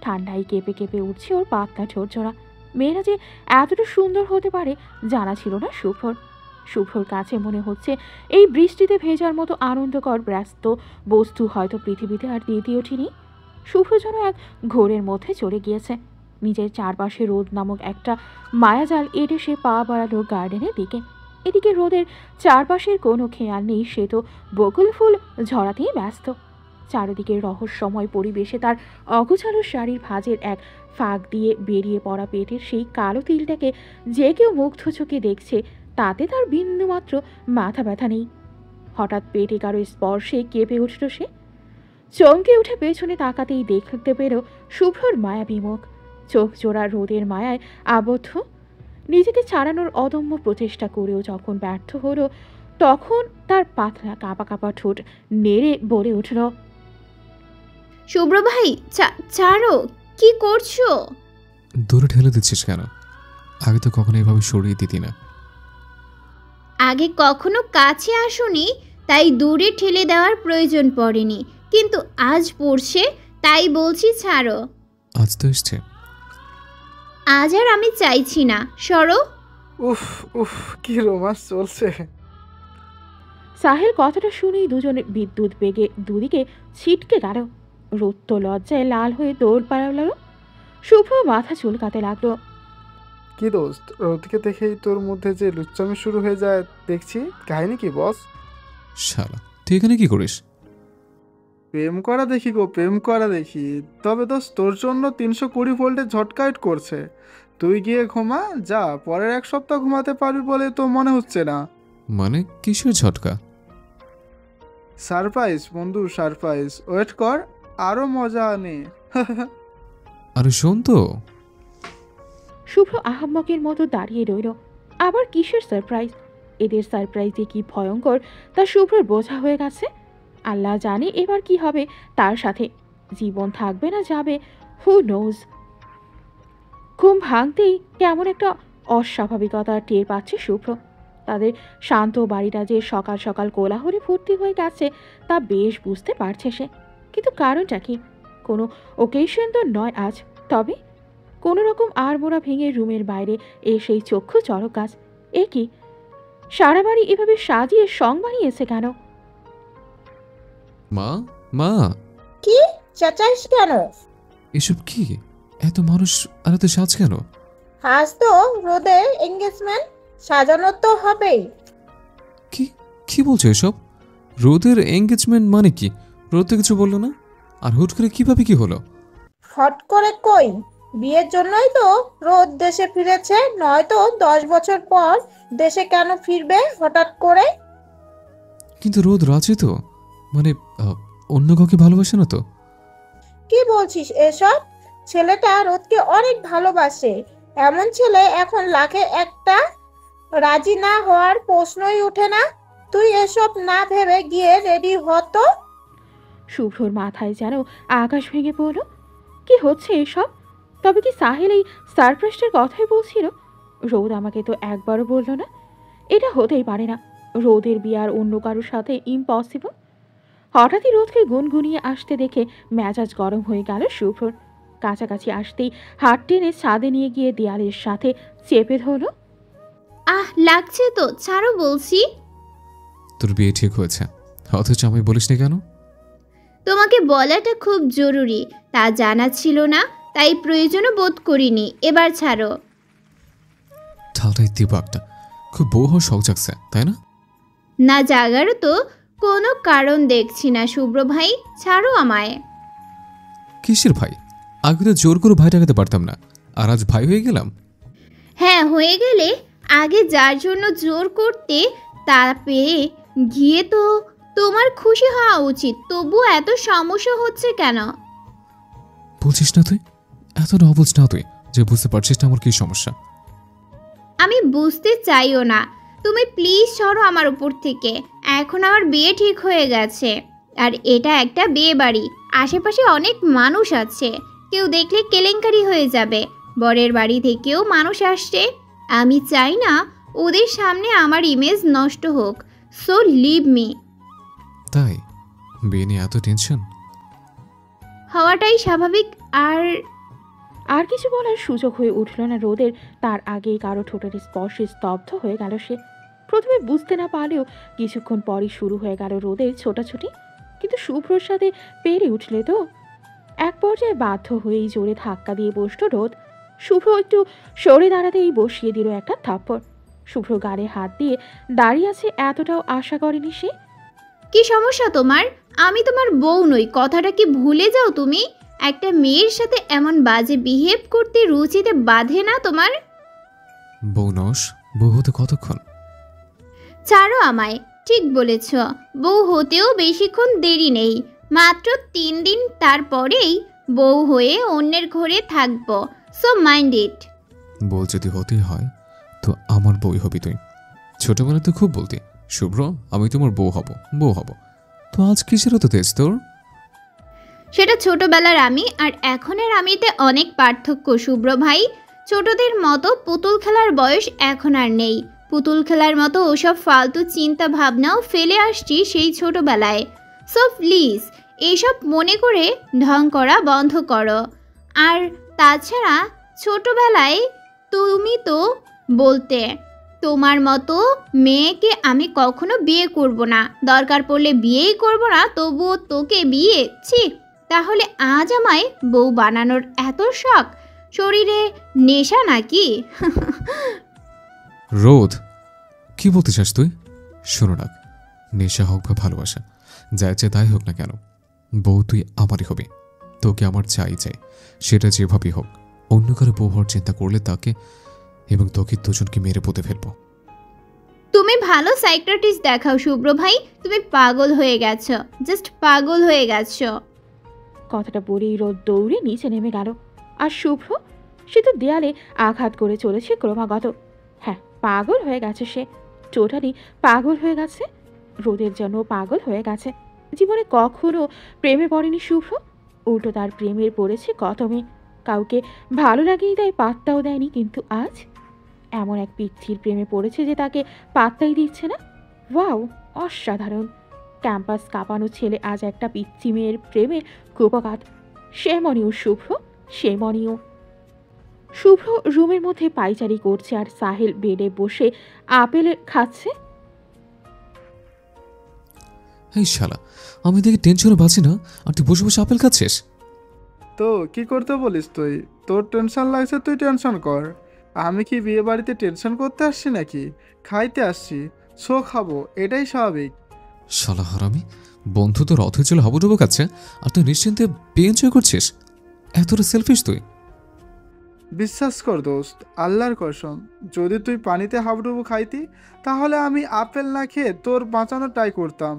ঠান্ডায় কেঁপে কেঁপে উঠছে ওর পাতলা ঠোঁট জোড়া। মেয়েরা যে এতটা সুন্দর হতে পারে জানা ছিল না শুভ্রর কাছে মনে হচ্ছে এই বৃষ্টিতে ভেজার মতো আনন্দকর ব্যস্ত বস্তু হয়তো পৃথিবীতে আর দ্বিতীয়টি নেই। শুভ্র যেন এক ঘোরের মধ্যে চলে গিয়েছে। নিজের চারপাশে রোদ নামক একটা মায়াজাল এঁটে সে পা বাড়ালো গার্ডেনের দিকে। এদিকে রোদের চারপাশের কোনো খেয়াল নেই, সে তো বকুল ফুল ঝরাতেই ব্যস্ত। চারিদিকে রহস্যময় পরিবেশে তার অগোছালো শাড়ির ভাঁজের এক ফাঁক দিয়ে বেরিয়ে পড়া পেটের সেই কালো তিলটাকে যে কেউ মুগ্ধ চোখে দেখছে, তাতে তার বিন্দুমাত্র মাথা ব্যথা নেই। হঠাৎ পেটে কারো স্পর্শে কেঁপে উঠল সে। চমকে উঠে পেছনে তাকাতেই দেখতে পেল শুভ্রর মায়াবী মুখ। চোখ জোড়া রোদের মায়ায় আবদ্ধ। নিজেকে ছাড়ানোর অদম্য প্রচেষ্টা করেও যখন ব্যর্থ হলো, তখন তার পাতলা কাঁপা কাঁপা ঠোঁট নেড়ে বলে উঠল, শুভ্র ভাই, ছাড়ো, কি করছো? দূরে ঠেলে দিচ্ছিস কেন? আগে তো কখনো এভাবে সরিয়ে দিতি না। আগে কখনো কাছে আসোনি, তাই দূরে ঠেলে দেওয়ার প্রয়োজন পড়েনি, কিন্তু আজ পড়ছে তাই বলছি ছাড়ো। আজ তো এসছে। আজ আর আমি চাইছি না, সরো। উফ উফ, কি রোমান্স চলছে। সাহেল কথাটা শুনেই দুজনের বিদ্যুৎ বেগে দুদিকে ছিটকে গেল। রোদ তো লজ্জায় লাল হয়ে দৌড় পালালো। শুভ্র মাথা চুলকাতে লাগলো। কি দোস্ত, রোদকে দেখেই তোর মধ্যে যে লুচ্চামি শুরু হয়ে যায় দেখছি, কাহিনী কি বস? শালা তুই এখানে কি করিস? প্রেম করা দেখি গো, প্রেম করা দেখি। তবে দোস্ত, তোর জন্য 320 ভোল্টের ঝটকা হিট করছে। তুই গিয়ে ঘুমা যা, পরের 1 সপ্তাহ ঘুমাতে পারবি বলে তো মনে হচ্ছে না। মানে কিসের ঝটকা? সারপ্রাইজ বন্ধু, সারপ্রাইজ। ওয়েট কর, আরো মজা নে। আরে শোন তো। শুভ্র আহাম্মকের মতো দাঁড়িয়ে রইল। আবার কিসের সারপ্রাইজ? এদের সারপ্রাইজে কি ভয়ঙ্কর তা শুভ্রর বোঝা হয়ে গেছে। আল্লাহ জানে এবার কি হবে তার সাথে। জীবন থাকবে না যাবে, হু নোজ। ঘুম ভাঙতেই কেমন একটা অস্বাভাবিকতা টের পাচ্ছে শুভ্র। তাদের শান্ত বাড়িটা যে সকাল সকাল কোলাহলে ভর্তি হয়ে গেছে তা বেশ বুঝতে পারছে সে। কিন্তু কারণটা কি? কোনো ওকেশন তো নয় আজ। তবে কোনো রকম আড়মোড়া ভেঙে রুমের বাইরে এসেই চক্ষু চড়ক গাছ। এ কি, সারা বাড়ি এভাবে সাজিয়ে সং বানিয়েছে কেন? মা, মা, কি চেঁচাইস কেন? এসব কি? এত মানুষ আর এত সাজ কেন? আজ তো রোদের এঙ্গেজমেন্ট, সাজানো তো হবেই। কি কি বলছো এসব? রোদের এঙ্গেজমেন্ট মানে কি? রোদ তো কিছু বললো না। আর হুট করে কিভাবে কি হলো? ফট করে কই, বিয়ের জন্যই তো রোদ দেশে ফিরেছে, নয়তো 10 বছর পর দেশে কেন ফিরবে হঠাৎ করে? কিন্তু রোদ রাজি তো, মানে অন্য কাউকে ভালোবাসে না তো? কি বলছিস এসব? ছেলেটা রোদকে অনেক ভালোবাসে। এমন ছেলে এখন লাখে একটা। রাজি না হওয়ার প্রশ্নই ওঠে না। তুই এসব না ভেবে গিয়ে রেডি হতো। শুভ্রর মাথায় যেন আকাশ ভেঙে পড়ল। কি হচ্ছে এসব? তবে কি সাহিল এই সারপ্রাইজটার কথাই বলছিল? রোদ আমাকে তো একবারও বলল না। এটা হতেই পারে না। রোদের বিয়ে আর অন্য কারোর সাথে ইম্পসিবল। হঠাৎই রোদকে গুনগুনিয়ে আসতে দেখে মেজাজ গরম হয়ে গেল শুভ্রর। কাছাকাছি আসতেই হাত টেনে ছাদে নিয়ে গিয়ে দেয়ালের সাথে চেপে ধরল। লাগছে তো, ছাড়ো বলছি। তোর বিয়ে ঠিক হয়েছে, অথচ আমি বলিসনি কেন? তোমাকে বলাটা খুব জরুরি, তা জানা ছিল না, তাই প্রয়োজনও বোধ করিনি। এবার ছাড়ো। ঠালটাই দিবাকটা খুব বউ হওয়ার শখ জাগছে, তাই না? না জাগারও তো কোনো কারণ দেখছি না শুভ্র ভাই, ছাড়ো আমায়। কিসের ভাই? আগে তো জোর করে ভাই টাকাতে পারতাম না, আর আজ ভাই হয়ে গেলাম। হ্যাঁ হয়ে গেলে। আগে যার জন্য জোর করতে তা পেয়ে গিয়ে তো তোমার খুশি হওয়া উচিত। তবু এত সমস্যা হচ্ছে কেন? বলছিস না তুই? এত না বুঝ না তুই যে বুঝতে পারছিস না আমার কি সমস্যা। আমি বুঝতে চাইও না। তুমি প্লিজ সরো আমার উপর থেকে। এখন আমার বিয়ে ঠিক হয়ে গেছে, আর এটা একটা বিয়ে বাড়ি। আশেপাশে অনেক মানুষ আছে, কেউ দেখলে কেলেঙ্কারি হয়ে যাবে। বরের বাড়ি থেকেও মানুষ আসছে। আমি চাই না ওদের সামনে আমার ইমেজ নষ্ট হোক। So leave me. তাই বিয়ে নিয়ে এত টেনশন? হওয়াটাই স্বাভাবিক। আর কিছু বলার সুযোগ হয়ে উঠল না রোদের। তার আগেই কারো ঠোঁটের স্পর্শে স্তব্ধ হয়ে গেল সে। প্রথমে বুঝতে না পারলেও কিছুক্ষণ পরই শুরু হয়ে গেল রোদের ছোটাছুটি। কিন্তু শুভ্রর সাথে পেরে উঠলে তো। এক পর্যায়ে বাধ্য হয়েই জোরে ধাক্কা দিয়ে বসল রোদ। শুভ্র একটু সরে দাঁড়াতেই বসিয়ে দিল একটা থাপ্পড়। শুভ্র গালে হাত দিয়ে দাঁড়িয়ে আছে, এতটাও আশা করেনি সে। কি সমস্যা তোমার? আমি তোমার বউ নই, কথাটা কি ভুলে যাও তুমি? একটা মেয়ের সাথে এমন বাজে বিহেভ করতে রুচিতে বাঁধে না তোমার? বউ নস, বউ হতে কতক্ষণ? ছাড়ো আমায়। ঠিক বলেছ, বউ হতেও বেশিক্ষণ দেরি নেই। মাত্র 3 দিন, তারপরেই বউ হয়ে অন্যের ঘরে থাকবো। So mind it. বউ যদি হতেই হয় তো আমার বই হবি তুই। ছোটবেলায় তো খুব বলতি, শুভ্র আমি তোমার বউ হব, বউ হব। তো আজ কিসের তো তেজ তোর? সেটা ছোটবেলার আমি আর এখনের আমিতে অনেক পার্থক্য শুভ্র ভাই। ছোটদের মতো পুতুল খেলার বয়স এখন আর নেই। পুতুল খেলার মতো ওসব ফালতু চিন্তা ভাবনাও ফেলে আসছি সেই ছোটবেলায়। সো প্লিজ এইসব মনে করে ঢং করা বন্ধ করো। আর তাছাড়া ছোটবেলায় তুমি তো বলতে তোমার মতো মেয়েকে আমি কখনো বিয়ে করব না, দরকার পড়লে বিয়েই করব না, তবুও তোকে বিয়ে। ছি, তাহলে আজ আমায় বউ বানানোর এত শখ, শরীরে নেশা নাকি? রোদ, কি বলতে চাস তুই? শোনো না, নেশা হোক বা ভালোবাসা, যা ইচ্ছে তাই হোক না কেন, বউ তুই আমারই হবি। তোকে আমার চাই, সেটা যেভাবেই হোক। অন্য কারো বউ হওয়ার চিন্তা করলে তাকে এবং তোকে দুজনকে মেরে পুঁতে ফেলবো। তুমি ভালো সাইকিয়াট্রিস্ট দেখাও শুভ্র ভাই, তুমি পাগল হয়ে গেছো, জাস্ট পাগল হয়ে গেছো। কথাটা বলেই রোদ দৌড়ে নিচে নেমে গেল। আর শুভ্র, সে তো দেয়ালে আঘাত করে চলেছে ক্রমাগত। হ্যাঁ, পাগল হয়ে গেছে সে, টোটালি পাগল হয়ে গেছে। রোদের যেন পাগল হয়ে গেছে। জীবনে কখনো প্রেমে পড়েনি শুভ্র, উল্টো তার প্রেমের পড়েছে কত মেয়ে। কাউকে ভালো লাগেই তাই পাত্তাও দেয়নি, কিন্তু আজ এমন এক পিচ্ছির প্রেমে পড়েছে যে তাকে পাত্তাই দিচ্ছে না। ওয়াও, অসাধারণ! ক্যাম্পাস কাঁপানো ছেলে আজ একটা পিচ্ছি মেয়ের প্রেমে কুপকাত। সে মনীয় শুভ্র, সে মনীয়। শুভ্র রুমের মধ্যে পাইচারি করছে আর সাহিল বেডে বসে আপেল খাচ্ছে। এই শালা, আমি দেখে টেনশনে বাঁচি না, আর তুই বসে বসে আপেল খাচ্ছিস। তো কি করতে বলিস তুই? তোর টেনশন লাগছে, তুই টেনশন কর। আমি কি বিয়ে বাড়িতে টেনশন করতে আসছি নাকি? খাইতে আসছি, শো খাবো, এটাই স্বাভাবিক। শালা হারামি, বন্ধু তোর অথৈ চলে হাবুডুবু খাচ্ছে আর তুই নিশ্চিন্তে বিয়ে এনজয় করছিস। এতটা সেলফিশ তুই? বিশ্বাস কর দোস্ত, আল্লাহর কসম, যদি তুই পানিতে হাবুডুবু খাইতি তাহলে আমি আপেল না খেয়ে তোর বাঁচানোর ট্রাই করতাম।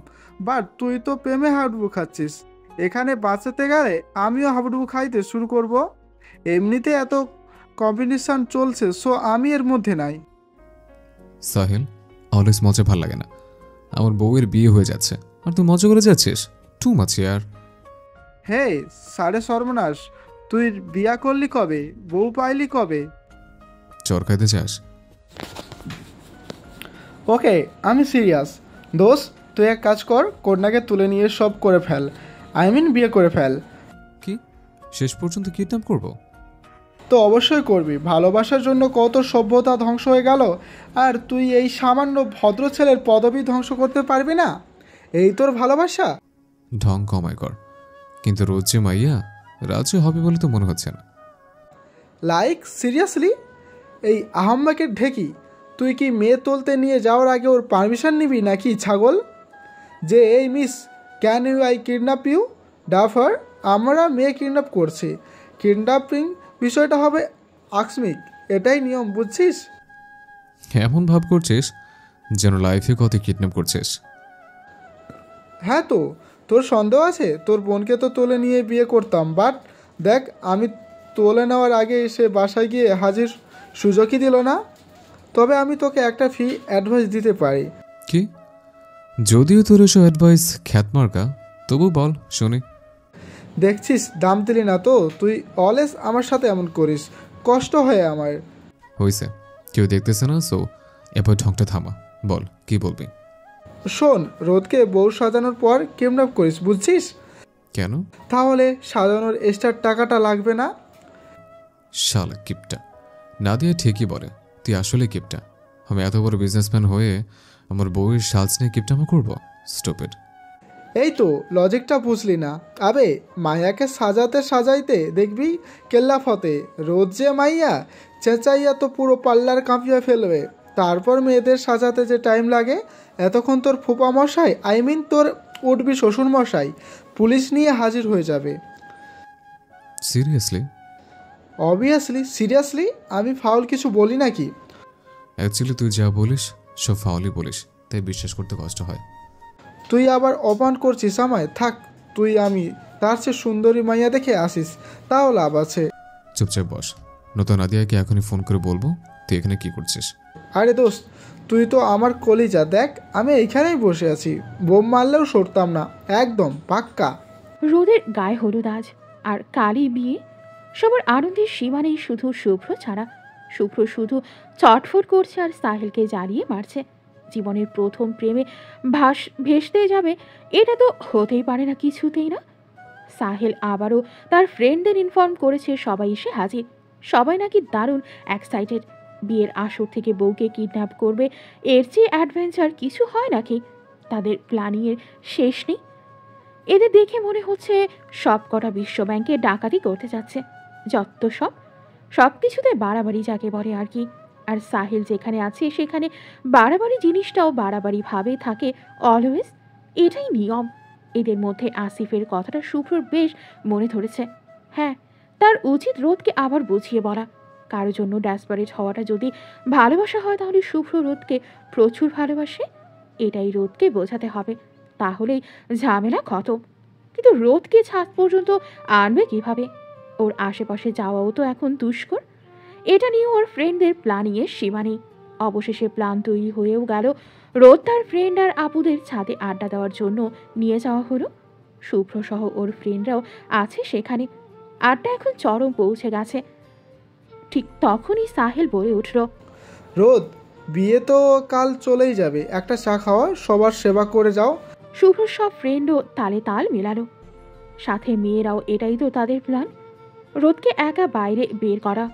বাট তুই তো প্রেমে হাবুডুবু খাচ্ছিস। এখানে বাঁচাতে গেলে আমিও হাবুডুবু খাইতে শুরু করব। এমনিতে এত কম্বিনেশন চলছে, সো আমি এর মধ্যে নাই। সাহিল, অলওয়েজ মজা ভাল লাগে না। আমার বউয়ের বিয়ে হয়ে যাচ্ছে আর তুই মজা করে যাচ্ছিস। টু মাছ ইয়ার। হে সাড়ে সর্বনাশ, তুই বিয়া করলি কবে? বউ পাইলি কবে? চর খাইতে চাস? ওকে, আমি সিরিয়াস। দোস্ত, তুই এক কাজ কর, কন্যাকে তুলে নিয়ে সব করে ফেল। বিয়ে করে ফেল। কি শেষ পর্যন্ত কিডন্যাপ করব? তো অবশ্যই করবি, ভালোবাসার জন্য কত সভ্যতা ধ্বংস হয়ে গেল, আর তুই এই সামান্য ভদ্র ছেলের পদবি ধ্বংস করতে পারবি না? এই তোর ভালোবাসা? ঢং কমাই কর, কিন্তু রোজ যে মাইয়া রাজ্য হবে বলে তো মনে হচ্ছে না। Like seriously? এই আহম্মকের ঢেকি, তুই কি মেয়ে তুলতে নিয়ে যাওয়ার আগে ওর পারমিশন নিবি নাকি ছাগল? যে এই miss, can you I kidnap you? Duffer, আমরা মেয়ে কিডন্যাপ করছি। কিডন্যাপিং বিষয়টা হবে আকস্মিক, এটাই নিয়ম, বুঝছিস? এমন ভাব করছিস যেন লাইফে কত কিডন্যাপ করছিস। হ্যাঁ, তো তোর সন্দেহ আছে? তোর বোনকে তো তুলে নিয়ে বিয়ে করতাম, বাট দেখ, আমি তুলে নেওয়ার আগে সে বাসায় গিয়ে হাজির সুযোগই দিল না। তবে আমি তোকে একটা ফ্রি অ্যাডভাইস দিতে পারি। কি? যদিও তোর এসব অ্যাডভাইস খ্যাতমার্কা, তবু বল শুনি। দেখছিস দাম দিলি না তো? তুই অলওয়েজ আমার সাথে এমন করিস, কষ্ট হয় আমার। হয়েছে, কেউ দেখতেছে না, সো এবার ঢংটা থামা, বল কি বলবি। শোন, রোদকে বউ সাজানোর পর কিডন্যাপ করিস, বুঝছিস? কেন? তাহলে সাজানোর এক্সট্রা টাকাটা লাগবে না। শালা কিপটা। নাদিয়া ঠিকই বলে, তুই আসলে কিপটা। আমি এত বড় বিজনেসম্যান হয়ে আমার বউয়ের সাজ নিয়ে কিপটামা করবো? স্টুপিড। এই তো লজিকটা বুঝলি না? আবে, মায়াকে সাজাতে সাজাইতে দেখবি কেল্লা ফতে। রোদ যে মাইয়া চেঁচাইয়া তো পুরো পাল্লার কাঁপিয়ে ফেলবে। তারপর মেয়েদের সাজাতে যে টাইম লাগে, এতক্ষণ তোর ফুপা মশাই, তোর উঠবি শ্বশুর মশাই, পুলিশ নিয়ে হাজির হয়ে যাবে। সিরিয়াসলি? অবভিয়াসলি সিরিয়াসলি, আমি ফাউল কিছু বলি নাকি? অ্যাকচুয়ালি তুই যা বলিস সব ফাউলই বলিস, তাই বিশ্বাস করতে কষ্ট হয়। তুই আবার অপমান করছিস আমায়? থাক, তুই আমি তার চেয়ে সুন্দরী মাইয়া দেখে আসিস, তাও লাভ আছে। চুপচাপ বস, নতুন নাদিয়াকে এখনই ফোন করে বলবো তুই এখানে কি করছিস। আরে দোস্ত, তুই তো আমার কলিজা, দেখ আমি এইখানেই বসে আছি, বোম মারলেও সরতাম না, একদম পাক্কা। রোদের গায়ে হলুদ আজ, আর কালই বিয়ে। সবার আনন্দের সীমা নেই শুধু শুভ্র ছাড়া। শুভ্র শুধু চটফট করছে আর সাহিলকে জ্বালিয়ে মারছে। জীবনের প্রথম প্রেমে ভেসতে যাবে, এটা তো হতেই পারে না, কিছুতেই না। সাহিল আবারও তার ফ্রেন্ডদের ইনফর্ম করেছে সবাই এসে হাজির। সবাই নাকি দারুণ এক্সাইটেড। বিয়ের আসর থেকে বউকে কিডন্যাপ করবে, এর চেয়ে অ্যাডভেঞ্চার কিছু হয় নাকি? তাদের প্ল্যানিংয়ের শেষ নেই। এদের দেখে মনে হচ্ছে সব কটা বিশ্ব ব্যাংকে ডাকাতি করতে যাচ্ছে। যত সব কিছুতে বাড়াবাড়ি যাকে বলে আর কি। আর সাহিল যেখানে আছে সেখানে বাড়াবাড়ি জিনিসটাও বাড়াবাড়ি ভাবে থাকে অলওয়েজ। এটাই নিয়ম। এদের মধ্যে আসিফের কথাটা শুভ্রর বেশ মনে ধরেছে। হ্যাঁ, তার উচিত রোদকে আবার বুঝিয়ে বলা। কারোর জন্য ড্যাসপারেট হওয়াটা যদি ভালোবাসা হয় তাহলে শুভ্র রোদকে প্রচুর ভালোবাসে, এটাই রোদকে বোঝাতে হবে। তাহলেই ঝামেলা খতম। কিন্তু রোদকে ছাদ পর্যন্ত আনবে কিভাবে? ওর আশেপাশে যাওয়াও তো এখন দুষ্কর। এটা নিয়ে ওর ফ্রেন্ডদের প্ল্যানিংয়ের সীমা নেই। অবশেষে প্ল্যান তৈরি হয়েও গেল। রোদ তার ফ্রেন্ড আর আপুদের ছাদে আড্ডা দেওয়ার জন্য নিয়ে যাওয়া হলো। শুভ্র সহ ওর ফ্রেন্ডরাও আছে সেখানে। আড্ডা এখন চরম পৌঁছে গেছে। ঠিক তখনই সাহেল বলে উঠল, রোদ, বিয়ে তো কাল চলেই যাবে, একটা চা খাওয়া, সবার সেবা করে যাও। শুভ্র সব ফ্রেন্ডও তালে তাল মেলালো। সাথে মেয়েরাও, এটাই তো তাদের প্ল্যান, রোদকে একা বাইরে বের করা।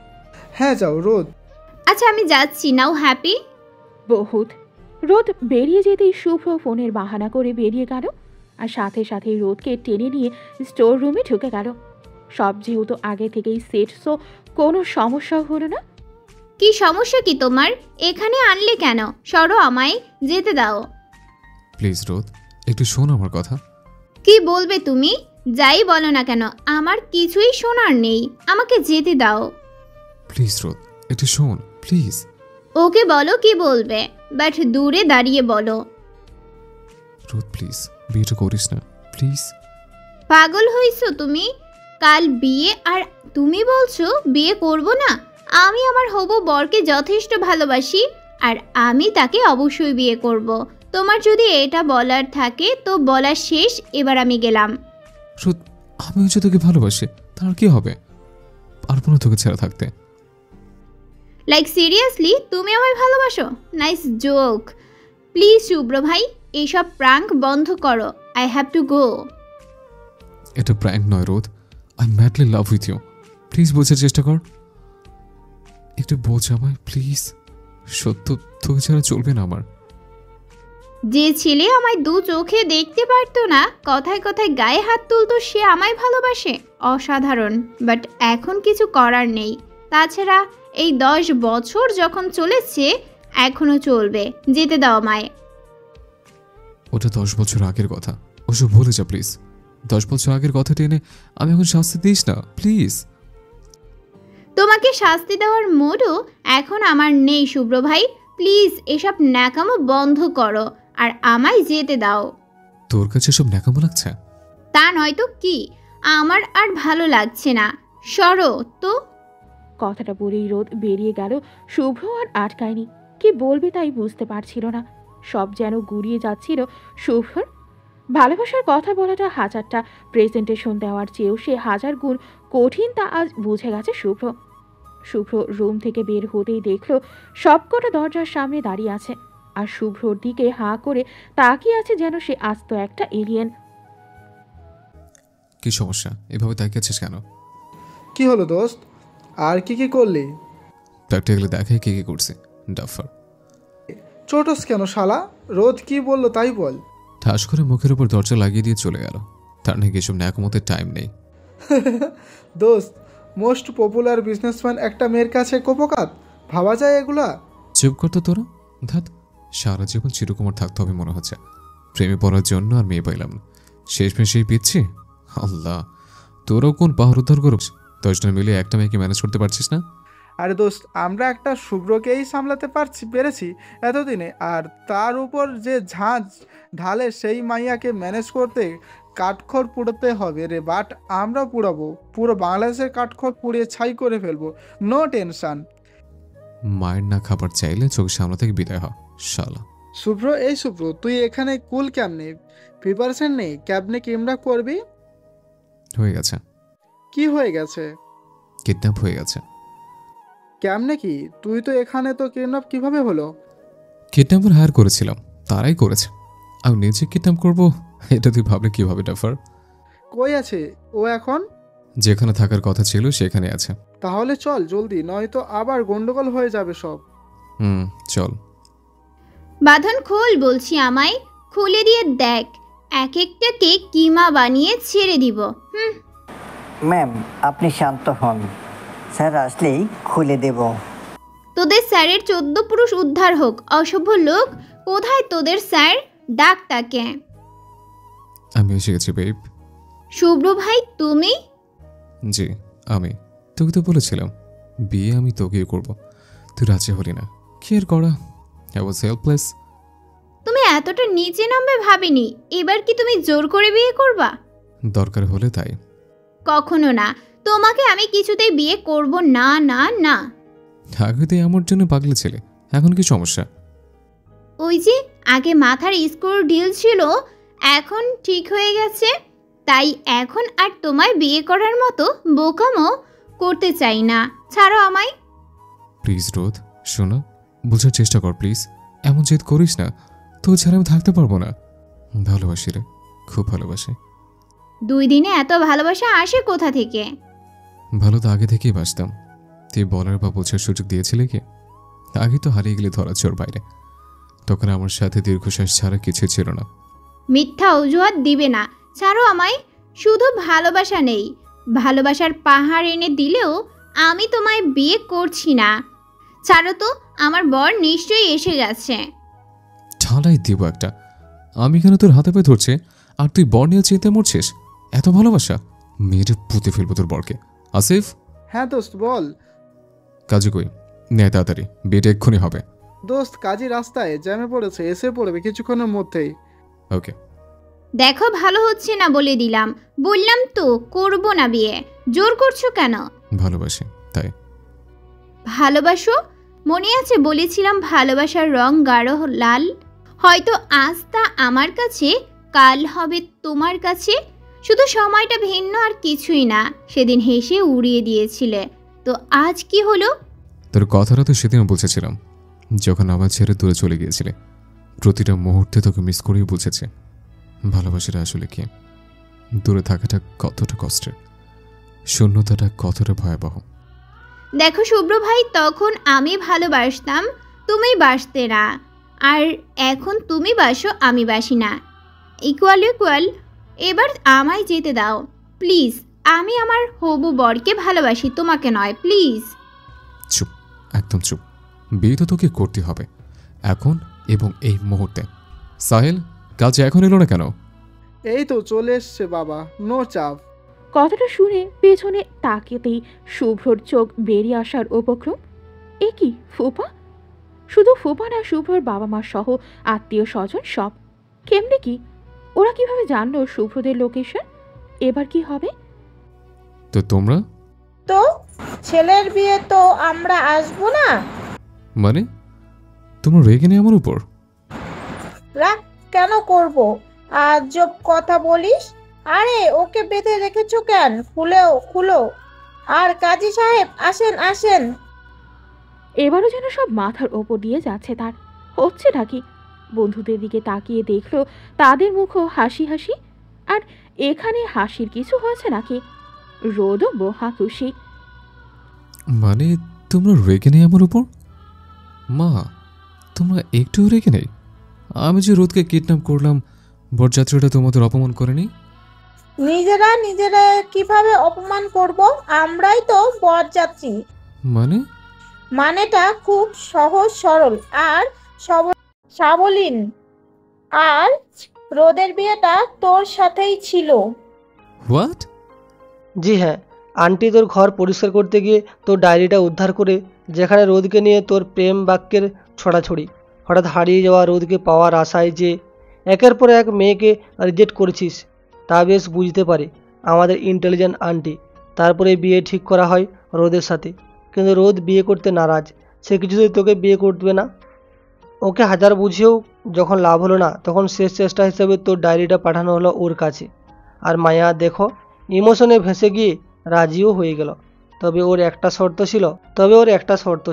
হ্যাঁ যাও রোদ। আচ্ছা আমি যাচ্ছি, নাও হ্যাপি। বহুত। রোদ বেরিয়ে যেতেই শুভ্র ফোনের বাহানা করে বেরিয়ে গেল। আর সাথে সাথে রোদকে টেনে নিয়ে স্টোর রুমে ঢুকে গেল। সব যেহেতু আগে থেকেই সেট, সো কোনো সমস্যা হলো না। কি সমস্যা কি তোমার? এখানে আনলে কেন? সরো, আমায় যেতে দাও। প্লিজ রোদ, একটু শোন আমার কথা। কি বলবে তুমি? যাই বলো না কেন, আমার কিছুই শোনার নেই, আমাকে যেতে দাও। প্লিজ রোদ, একটু শোন প্লিজ। ওকে বলো কি বলবে, বাট দূরে দাঁড়িয়ে বলো। রোদ প্লিজ, বিয়েটা করিস না প্লিজ। পাগল হইছো তুমি? কাল বিয়ে আর তুমি বলছো বিয়ে করব না? আমি আমার হবু বরকে যথেষ্ট ভালোবাসি আর আমি তাকে অবশ্যই বিয়ে করব। তোমার যদি এটা বলার থাকে তো বলা শেষ, এবার আমি গেলাম। রোদ, আমিও যে তোকে ভালোবাসি, তার কি হবে? পারবো না তোকে ছেড়ে থাকতে। লাইক সিরিয়াসলি তুমি আমায় ভালোবাসো? Nice joke. প্লিজ শুভ্র ভাই, এইসব প্রাঙ্ক বন্ধ করো। I have to go. এটা প্র্যাঙ্ক নয় রোদ, I madly love with you. Please বোঝার চেষ্টা কর, একটু বোঝ আমায় প্লিজ। সত্য, তোকে ছাড়া চলবে না আমার। যে ছেলে আমায় দু চোখে দেখতে পারতো না, কথায় কথায় গায়ে হাত তুলতো, সে আমায় ভালোবাসে? অসাধারণ। বাট এখন কিছু করার নেই। তাছাড়া এই 10 বছর যখন চলেছে এখনো চলবে। যেতে দাও আমায়। ওটা 10 বছর আগের কথা, ওসব ভুলে যা প্লিজ। 10 বছর আগের কথা টেনে আমি এখন শাস্তি দিস না প্লিজ। তোমাকে শাস্তি দেওয়ার মুডও এখন আমার নেই শুভ্র ভাই। প্লিজ এসব ন্যাকামো বন্ধ করো আর আমায় যেতে দাও। তোর কাছে সব ন্যাকামো লাগছে? তা নয়তো কি, আমার আর ভালো লাগছে না। সরো তো। কথাটা বলেই রোদ বেরিয়ে গেল। শুভ্র আর আটকায়নি। কি বলবে তাই বুঝতে পারছিল না। সব যেন গুড়িয়ে যাচ্ছিল শুভ্রর। ভালোবাসার কথা বলাটা হাজারটা প্রেজেন্টেশন দেওয়ার চেয়েও সে 1000 গুণ কঠিন, তা আজ বুঝে গেছে শুভ্র। শুভ্র রুম থেকে বের হতেই দেখলো সবকটা দরজার সামনে দাঁড়িয়ে আছে আর শুভ্রর দিকে হাঁ করে তাকিয়ে আছে যেন সে আস্ত একটা এলিয়েন। কি সমস্যা, এভাবে তাকিয়ে আছিস কেন? কি হলো দোস্ত, আর কি কি করলি? প্র্যাকটিক্যালি দেখে কি কি করছে ডাফার। ছোটস কেন শালা? রোদ কি বললো তাই বল। ঠাস করে মুখের উপর দরজা লাগিয়ে দিয়ে চলে গেল। তার নাকি এসব ন্যাকামতের টাইম নেই। দোস্ত, মোস্ট পপুলার বিজনেসম্যান একটা মেয়ের কাছে কোপকাত, ভাবা যায় এগুলা? চুপ করতো তোরা। ধাত, সারা জীবন চিরকুমার থাকতে হবে মনে হচ্ছে। প্রেমে পড়ার জন্য আর মেয়ে পাইলাম না, শেষমেশ সেই পিচ্ছি। আল্লাহ, তোরাও কোন পাহাড় উদ্ধার করুস? 10 জন মিলে একটা মেয়েকে ম্যানেজ করতে পারছিস না? আরে দোস্ত, আমরা একটা শুভ্রকেই সামলাতে পেরেছি এতদিনে, আর তার উপর যে ঝাঁঝ ঢালে সেই মাইয়াকে ম্যানেজ করতে কাঠখড় পুড়াতে হবে রে। বাট আমরা পুড়াবো, পুরো বাংলাদেশের কাঠখড় পুড়িয়ে ছাই করে ফেলবো, নো টেনশন। মায়ের না খাবার চাইলে চোখ সামলা থেকে বিদায় হ শালা। শুভ্র, এই শুভ্র, তুই এখানে কুল কেমনে? প্রিপারেশন নেই ক্যাবনে কিমরা করবি? হয়ে গেছে। কি হয়ে গেছে? কিডন্যাপ হয়ে গেছে। কেমনে কি? তুই তো এখানে, তো কিডন্যাপ কিভাবে হলো? কিডন্যাপার হায়ার করেছিলাম, তারাই করেছে। আমি নিজে কিডন্যাপ করবো এটা তুই ভাবলে কিভাবে ডাফার? কই আছে ও এখন? যেখানে থাকার কথা ছিল সেখানে আছে। তাহলে চল জলদি, নয়তো আবার গন্ডগোল হয়ে যাবে সব। চল। বাঁধন খোল বলছি, আমায় খুলে দিয়ে দেখ। এক একটাকে কিমা বানিয়ে ছেড়ে দিব। ম্যাম আপনি শান্ত হন, স্যার আসলেই খুলে দেব। তোদের স্যারের 14 পুরুষ উদ্ধার হোক। অসভ্য লোক, কোথায় তোদের স্যার? ডাক তাকে। আমি এসে গেছি বেব। শুভ্র ভাই তুমি? জি আমি। তোকে তো বলেছিলাম বিয়ে আমি তোকেই করব, তুই রাজি হলি না। কি আর করা, আই ওয়াজ হেল্পলেস। তুমি এতটা নিচে নামবে ভাবিনি। এবার কি তুমি জোর করে বিয়ে করবা? দরকার হলে তাই। কখনো না, তোমাকে আমি কিছুতেই বিয়ে করব না না না। আগে তো আমার জন্য পাগলি ছেলে, এখন কি সমস্যা? ওই যে আগে মাথার স্ক্রু ঢিল ছিল, এখন ঠিক হয়ে গেছে। তাই এখন আর তোমায় বিয়ে করার মতো বোকামো করতে চাই না। ছাড়ো আমায়। প্লিজ রোদ শোনো, বোঝার চেষ্টা কর প্লিজ। এমন জেদ করিস না, তো ছাড়া আমি থাকতে পারবো না। ভালোবাসি রে, খুব ভালোবাসি। 2 দিনে এত ভালোবাসা আসে কোথা থেকে? ভালো তো আগে থেকেই বাসতাম, তুই বলার বা বোঝার সুযোগ দিয়েছিলে কি? আগে তো হারিয়ে গেলে ধরা চোর বাইরে, তখন আমার সাথে দীর্ঘশ্বাস ছাড়া কিছু ছিল না। মিথ্যা অজুহাত দিবে না, ছাড়ো আমায়। শুধু ভালোবাসা নেই, ভালোবাসার পাহাড় এনে দিলেও আমি তোমায় বিয়ে করছি না। ছাড়ো তো, আমার বর নিশ্চয়ই এসে গেছে। ঠালাই দিব একটা। আমি কেন তোর হাতে পায়ে ধরছে আর তুই বর নিয়ে চিন্তা মরছিস? এত ভালোবাসা, মেয়েটা পুঁতে ফেলবো তোর বরকে। আসিফ। হ্যাঁ দোস্ত বল। কাজে কই নে তাড়াতাড়ি, বিয়েটা এক্ষুনি হবে। দোস্ত কাজী রাস্তায় জ্যামে পড়েছে, এসে পড়বে কিছুক্ষণের মধ্যেই। ওকে। দেখো ভালো হচ্ছে না বলে দিলাম। বললাম তো করব না বিয়ে, জোর করছো কেন? ভালোবাসি তাই। ভালোবাসো? মনে আছে বলেছিলাম ভালোবাসার রং গাঢ় লাল। হয়তো আজ তা আমার কাছে, কাল হবে তোমার কাছে। শুধু সময়টা ভিন্ন আর কিছুই না। সেদিন হেসে উড়িয়ে দিয়েছিলে, তো আজ কি হলো? তোর কথাটা তো সেদিনও বুঝেছিলাম, যখন আমার ছেড়ে দূরে চলে গিয়েছিলে। প্রতিটা মুহূর্তে তোকে মিস করেই বুঝেছে ভালোবাসাটা আসলে কি, দূরে থাকাটা কতটা কষ্টের, শূন্যতাটা কতটা ভয়াবহ। দেখো শুভ্র ভাই, তখন আমি ভালোবাসতাম, তুমি বাসতে না। আর এখন তুমি বাসো, আমি বাসি না। Equal equal. এবার আমায় যেতে দাও প্লিজ। আমি আমার হবু বরকে ভালোবাসি, তোমাকে নয়, প্লিজ। চুপ, একদম চুপ। বিয়ে তো তোকে করতে হবে এখন এবং এই মুহূর্তে। সাহেল কাজ এখন এলো না কেন? এই তো চলে এসছে বাবা, নো চাপ। কথাটা শুনে পেছনে তাকিয়েতেই শুভ্রর চোখ বেরিয়ে আসার উপক্রম। এ কি ফুপা? শুধু ফুপা না, শুভ্রর বাবা মা সহ আত্মীয় স্বজন সব। কেমনে কি? ওরা কিভাবে জানলো শুভ্রদের লোকেশন? এবার কি হবে? তো তোমরা? তো ছেলের বিয়ে তো আমরা আসবো না? মানে তোমরা রেগে নেই আমার উপর? রাগ কেন করব? আজব কথা বলিস। আরে ওকে বেঁধে রেখেছো কেন? খুলো। আর কাজী সাহেব আসেন আসেন। এবারও যেন সব মাথার ওপর দিয়ে যাচ্ছে তার। হচ্ছেটা কি? বন্ধুদের দিকে তাকিয়ে দেখলো তাদের মুখও হাসি হাসি। আর এখানে হাসির কিছু হয়েছে নাকি? রোদও বহা খুশি। মানে তোমরা রেগে নেই আমার উপর? মা তোমরা একটু রেগে নেই? আমি যে রোদকে কিডন্যাপ করলাম, বরযাত্রীটা তোমাদের অপমান করেনি? নিজেরা কিভাবে অপমান করব? আমরাই তো বরযাত্রী। মানেটা খুব সহজ সরল আর সাবলীন। আর রোদের বিয়েটা তোর সাথেই ছিল। হোয়াট? জি হ্যাঁ, আন্টি তোর ঘর পরিষ্কার করতে গিয়ে তোর ডায়েরিটা উদ্ধার করে, যেখানে রোদকে নিয়ে তোর প্রেম বাক্যের ছড়াছড়ি। হঠাৎ হারিয়ে যাওয়া রোদকে পাওয়ার আশায় যে একের পর এক মেয়েকে রিজেক্ট করেছিস, তা বেশ বুঝতে পারে আমাদের ইন্টেলিজেন্ট আন্টি। তারপরে বিয়ে ঠিক করা হয় রোদের সাথে, কিন্তু রোদ বিয়ে করতে নারাজ। সে কিছুতেই তোকে বিয়ে করবে না। ওকে হাজার বুঝিয়েও যখন লাভ হলো না, তখন শেষ চেষ্টা হিসেবে তোর ডায়েরিটা পাঠানো হলো ওর কাছে। আর মায়া দেখো, ইমোশনে ভেসে গিয়ে রাজিও হয়ে গেল। তবে ওর একটা শর্ত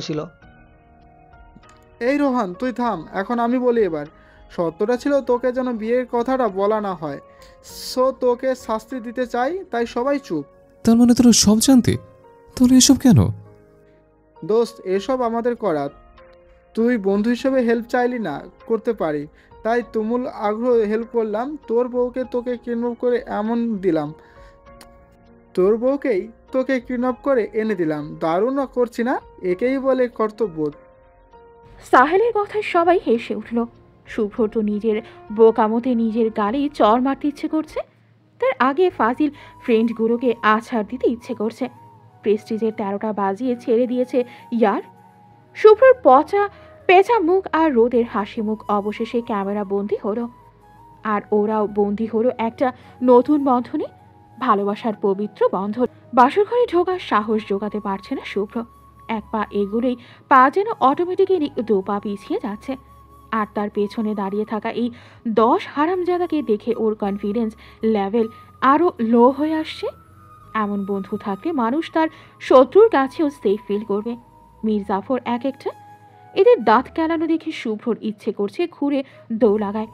ছিল। এই রোহান তুই থাম, এখন আমি বলি এবার। শর্তটা ছিল তোকে যেন বিয়ের কথাটা বলা না হয়। সো তোকে শাস্তি দিতে চাই, তাই সবাই চুপ। তার মানে তোরা সব জানতে, তাহলে এসব কেন? দোস্ত এসব আমাদের করা, তুই বন্ধু হিসেবে হেল্প চাইলি না, করতে পারি। তাই তুমুল আগ্রহ হেল্প করলাম। তোকে কিডন্যাপ করে এনে দিলাম। দারুণ করছি না? একেই বলে কর্তব্যবোধ। সাহেলের কথায় সবাই হেসে উঠল। শুভ্র তো নিজের বোকামতে নিজের গালে চড় মারতে ইচ্ছে করছে। তার আগে ফাজিল ফ্রেন্ডগুলোকে আছাড় দিতে ইচ্ছে করছে। প্রেস্টিজের 13টা বাজিয়ে ছেড়ে দিয়েছে ইয়ার। শুভ্রর পেঁচা মুখ আর রোদের হাসি মুখ অবশেষে ক্যামেরা বন্দি হলো। আর ওরাও বন্দি হলো একটা নতুন বন্ধনে, ভালোবাসার পবিত্র বন্ধন। বাসর ঘরে ঢোকার সাহস জোগাতে পারছে না শুভ্র। এক পা এগুলোই পা যেন অটোমেটিক্যালি 2 পা পিছিয়ে যাচ্ছে। আর তার পেছনে দাঁড়িয়ে থাকা এই 10 হারামজাদাকে দেখে ওর কনফিডেন্স লেভেল আরও লো হয়ে আসছে। এমন বন্ধু থাকলে মানুষ তার শত্রুর কাছেও সেফ ফিল করবে। মির্জাফর এক একটা। এদের দাঁত কেলানো দেখে শুভ্রর ইচ্ছে করছে ঘুরে দৌড় লাগায়।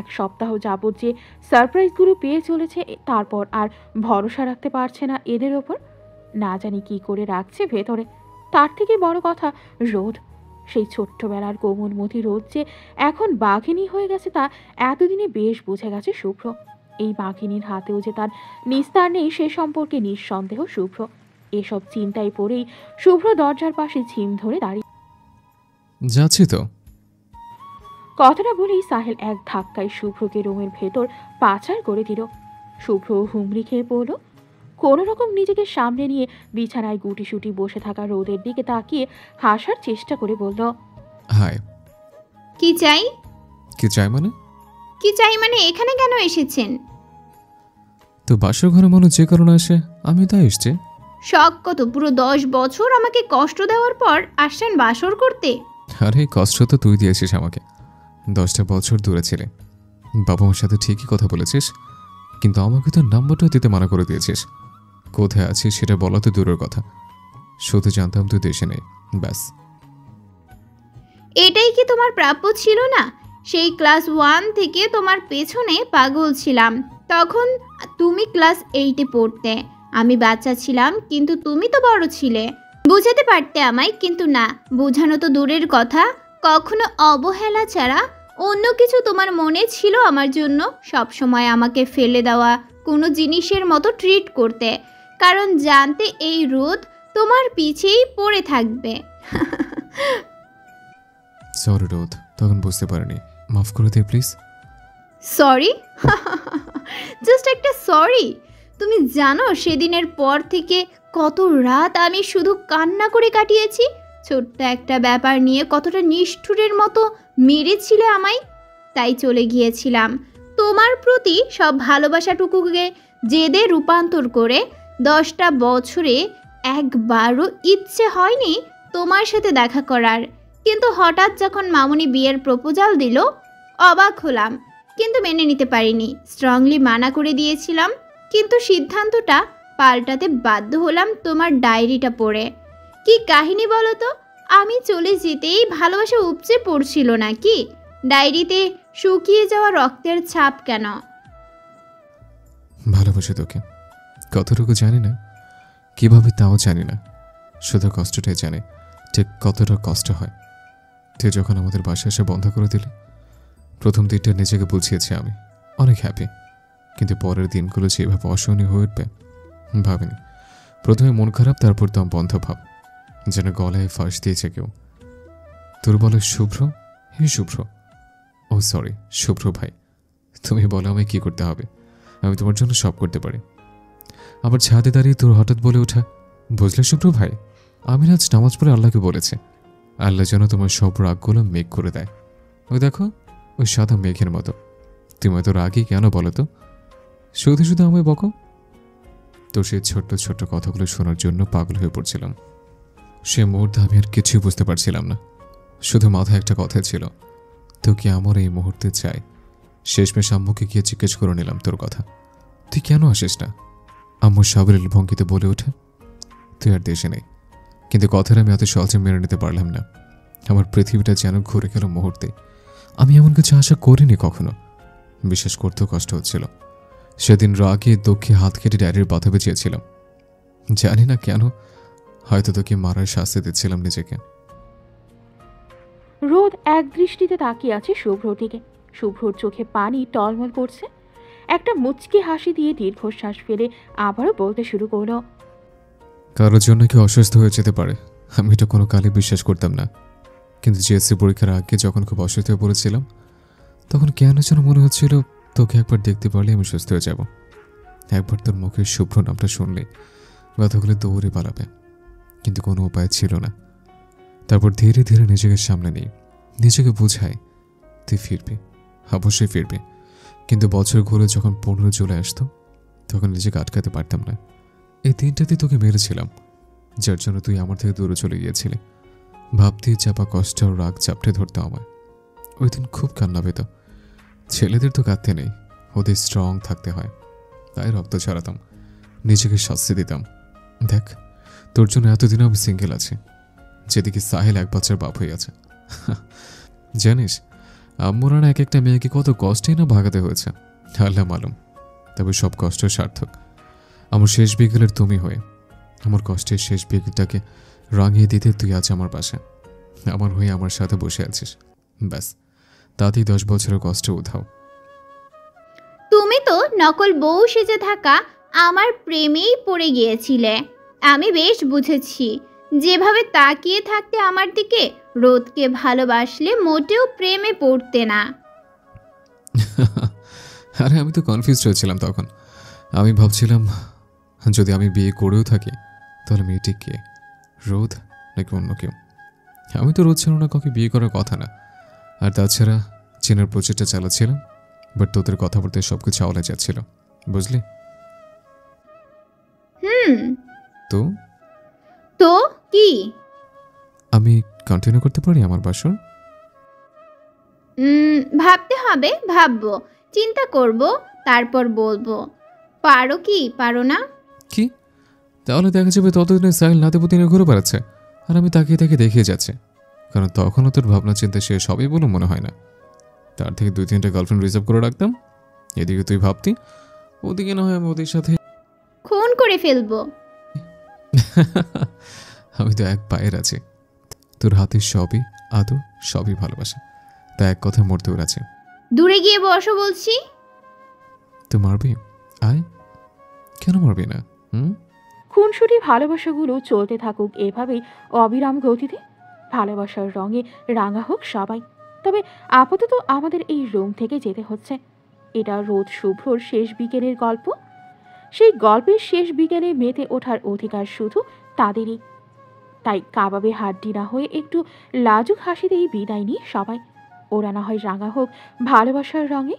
1 সপ্তাহ যাবৎ যে সারপ্রাইজগুলো পেয়ে চলেছে, তারপর আর ভরসা রাখতে পারছে না এদের ওপর। না জানি কি করে রাখছে ভেতরে। তার থেকে বড় কথা রোদ, সেই ছোট্টবেলার কোমলমতি রোদ যে এখন বাঘিনী হয়ে গেছে তা এতদিনে বেশ বুঝে গেছে শুভ্র। এই বাঘিনীর হাতেও যে তার নিস্তার নেই সে সম্পর্কে নিঃসন্দেহ শুভ্র। এসব চিন্তায় পড়েই শুভ্র দরজার পাশে ঝিম ধরে দাঁড়িয়ে। যাচ্ছি তো। কথাটা বলেই সাহেল এক ধাক্কায় শুভ্রকে রুমের ভেতর পাচার করে দিল। শুভ্র হুমড়ি খেয়ে পড়ল। কোনো রকম নিজেকে সামনে নিয়ে বিছানায় গুটিসুটি বসে থাকা রোদের দিকে তাকিয়ে হাসার চেষ্টা করে বলল, হাই। কি চাই? কি চাই মানে? কি চাই মানে এখানে কেন এসেছেন? তো বাসর ঘরে মানুষ যে কারণে আসে আমি তাই এসছি। শখ কত? পুরো 10 বছর আমাকে কষ্ট দেওয়ার পর আসছেন বাসর করতে? আরে কষ্ট তো তুই দিয়েছিস আমাকে। 10টা বছর দূরে ছিলে, বাবা মার সাথে ঠিকই কথা বলেছিস, কিন্তু আমাকে তো নাম্বারটা দিতে মানা করে দিয়েছিস। কোথায় আছিস সেটা বলা তো দূরের কথা, শুধু জানতাম তুই দেশে নেই, ব্যাস। এটাই কি তোমার প্রাপ্য ছিল না? সেই ক্লাস 1 থেকে তোমার পেছনে পাগল ছিলাম। তখন তুমি ক্লাস 8-এ পড়তে, আমি বাচ্চা ছিলাম, কিন্তু তুমি তো বড় ছিলে। বুঝাতে পারতে আমায়, কিন্তু না, বোঝানো তো দূরের কথা, কখনো অবহেলা ছাড়া অন্য কিছু তোমার মনে ছিল আমার জন্য। সব সময় আমাকে ফেলে দেওয়া কোনো জিনিসের মতো ট্রিট করতে, কারণ জানতে এই রোদ তোমার পিছেই পড়ে থাকবে। সরি রোদ, তখন বুঝতে পারিনি, মাফ করে দে প্লিজ। সরি? জাস্ট একটা সরি? তুমি জানো সেদিনের পর থেকে কত রাত আমি শুধু কান্না করে কাটিয়েছি? ছোট্ট একটা ব্যাপার নিয়ে কতটা নিষ্ঠুরের মতো মেরেছিলে আমায়। তাই চলে গিয়েছিলাম। তোমার প্রতি সব ভালোবাসাটুকুকে জেদে রূপান্তর করে 10টা বছরে একবারও ইচ্ছে হয়নি তোমার সাথে দেখা করার। কিন্তু হঠাৎ যখন মামুনি বিয়ের প্রপোজাল দিল, অবাক হলাম, কিন্তু মেনে নিতে পারিনি। স্ট্রংলি মানা করে দিয়েছিলাম, কিন্তু সিদ্ধান্তটা পাল্টাতে বাধ্য হলাম তোমার ডায়েরিটা পড়ে। কি কাহিনী বলো তো? আমি চলে যেতেই ভালোবাসা উপচে পড়ছিল নাকি? ডায়েরিতে শুকিয়ে যাওয়া রক্তের ছাপ কেন? ভালোবাসি তোকে, কতটুকু জানি না, কিভাবে তাও জানি না, শুধু কষ্টটাই জানি ঠিক কতটা কষ্ট হয়। তুই যখন আমাদের বাসায় এসে বন্ধ করে দিলি, প্রথম দিনটা নিজেকে বুঝিয়েছি আমি অনেক হ্যাপি, কিন্তু পরের দিনগুলো যেভাবে অসহনীয় হয়ে উঠবে ভাবিনি। প্রথমে মন খারাপ, তারপর দম বন্ধ ভাব, যেন গলায় ফাঁস দিয়েছে কেউ। তোর বলে শুভ্র? হে শুভ্র, ও সরি শুভ্র ভাই, তুমি বলো আমায় কি করতে হবে, আমি তোমার জন্য সব করতে পারি। আবার ছাদে দাঁড়িয়ে তোর হঠাৎ বলে ওঠা, বুঝলে শুভ্র ভাই, আমি আজ নামাজ পড়ে আল্লাহকে বলেছি, আল্লাহ যেন তোমার সব রাগগুলো মেঘ করে দেয়। ওই দেখো, ওই সাদা মেঘের মতো। তুমি এত রাগই কেন বলো তো? শুধু শুধু আমায় বকো। তো সেই ছোট্ট ছোট্ট কথাগুলো শোনার জন্য পাগল হয়ে পড়ছিলাম। সে মুহূর্তে আমি আর কিছুই বুঝতে পারছিলাম না, শুধু মাথায় একটা কথা ছিল, তো কি আমার এই মুহূর্তে চাই। শেষমেশ আম্মুকে গিয়ে জিজ্ঞেস করে নিলাম তোর কথা, তুই কেন আসিস না? আম্মু সাবলীল ভঙ্গিতে বলে ওঠে, তুই আর দেশে নেই। কিন্তু কথাটা আমি এত সহজে মেনে নিতে পারলাম না। আমার পৃথিবীটা যেন ঘুরে গেল মুহূর্তে। আমি এমন কিছু আশা করিনি কখনো। বিশ্বাস করতেও কষ্ট হচ্ছিল। সেদিন রাগে দুঃখে হাত কেটে ডায়েরির বাঁধাবে চেয়েছিলাম, জানি না কেন, হয়তো তোকে মারার শাস্তি দিচ্ছিলাম নিজেকে। রোদ এক দৃষ্টিতে তাকিয়ে আছে শুভ্রর দিকে। শুভ্রর চোখে পানি টলমল করছে। একটা মুচকি হাসি দিয়ে দীর্ঘশ্বাস ফেলে আবারও বলতে শুরু করলো, কারোর জন্য কি অসুস্থ হয়ে যেতে পারে, আমি এটা কোনো কালে বিশ্বাস করতাম না। কিন্তু জিএসসি পরীক্ষার আগে যখন খুব অসুস্থ হয়ে পড়েছিলাম, তখন কেন যেন মনে হচ্ছিল তোকে একবার দেখতে পারলে আমি সুস্থ হয়ে যাব। একবার তোর মুখের শুভ্র নামটা শুনলে ব্যথাগুলো দৌড়ে পালাবে, কিন্তু কোনো উপায় ছিল না। তারপর ধীরে ধীরে নিজেকে সামনে নিই, নিজেকে বোঝাই তুই ফিরবি, অবশ্যই ফিরবি। কিন্তু বছর ঘুরে যখন 15 জুলাই আসতো, তখন নিজেকে আটকাতে পারতাম না। এই দিনটাতে তোকে মেরেছিলাম, যার জন্য তুই আমার থেকে দূরে চলে গিয়েছিলি। ভাবতেই চাপা কষ্ট আর রাগ চাপটে ধরতো আমায়। ওই দিন খুব কান্না পেত। ছেলেদের তো কাঁদতে নেই, ওদের স্ট্রং থাকতে হয়, তাই রক্ত ছড়াতাম, নিজেকে শাস্তি দিতাম। দেখ, তোর জন্য এতদিনও আমি সিঙ্গেল আছি, যেদিকে সাহেল 1 বাচ্চার বাপ হয়ে আছে। জানিস, আম্মুরা এক একটা মেয়েকে কত কষ্টেই না ভাগাতে হয়েছে, আল্লাহ মালুম। তবে সব কষ্ট সার্থক। আমার শেষ বিকেলের তুমি হয়ে আমার কষ্টের শেষ বিকেলটাকে রাঙিয়ে দিতে তুই আজ আমার পাশে, আমার হয়ে আমার সাথে বসে আছিস। ব্যাস, তাতেই 10 বছরের কষ্ট উধাও। তুমি তো নকল বউ সেজে থাকা আমার প্রেমেই পড়ে গিয়েছিলে। আমি বেশ বুঝেছি, যেভাবে তাকিয়ে থাকতে আমার দিকে, রোদকে ভালোবাসলে মোটেও প্রেমে পড়তে না। আরে আমি তো কনফিউজড হয়েছিলাম তখন। আমি ভাবছিলাম যদি আমি বিয়ে করেও থাকি, তাহলে মেয়েটি কে, রোদ নাকি অন্য কেউ। আমি তো রোদ ছিল না, কাউকে বিয়ে করার কথা না। আর তাছাড়া চেনার প্রচেষ্টা চালাচ্ছিলাম, বাট তোদের কথা বলতে সবকিছু আওলা যাচ্ছিল, বুঝলি? তো তো কি? আমি কন্টিনিউ করতে পারি আমার বাসর? ভাবতে হবে, ভাববো, চিন্তা করব, তারপর বলবো। পারো কি পারো না? কি? তাহলে দেখা যাবে ততদিনে সাহিল নাতিপুতিনে ঘুরে বেড়াচ্ছে, আর আমি তাকিয়ে তাকিয়ে দেখিয়ে যাচ্ছে। কারণ তখনও তোর ভাবনা চিন্তা শেষ হবে বলে মনে হয় না। তার থেকে 2-3টা গার্লফ্রেন্ড রিজার্ভ করে রাখতাম। এদিকে তুই ভাবতি, ওদিকে না হয় আমি ওদের সাথে। খুন করে ফেলবো। আমি তো এক পায়ের আছি, তোর হাতের সবই আদর, সবই ভালোবাসা, তা এক কথা মরতেও আছে। দূরে গিয়ে বসো বলছি। তুই মারবি? আয়, কেন মারবি না? খুনসুটি ভালোবাসাগুলো চলতে থাকুক এভাবেই অবিরাম গতিতে। ভালোবাসার রঙে রাঙা হোক সবাই। তবে আপাতত আমাদের এই রুম থেকে যেতে হচ্ছে। এটা রোদ শুভ্রর শেষ বিকেলের গল্প। সেই গল্পের শেষ বিকেলে মেতে ওঠার অধিকার শুধু তাদেরই। তাই কাবাবে হাড্ডি না হয়ে একটু লাজুক হাসিতেই বিদায় নিই সবাই। ওরা না হয় রাঙা হোক ভালোবাসার রঙে।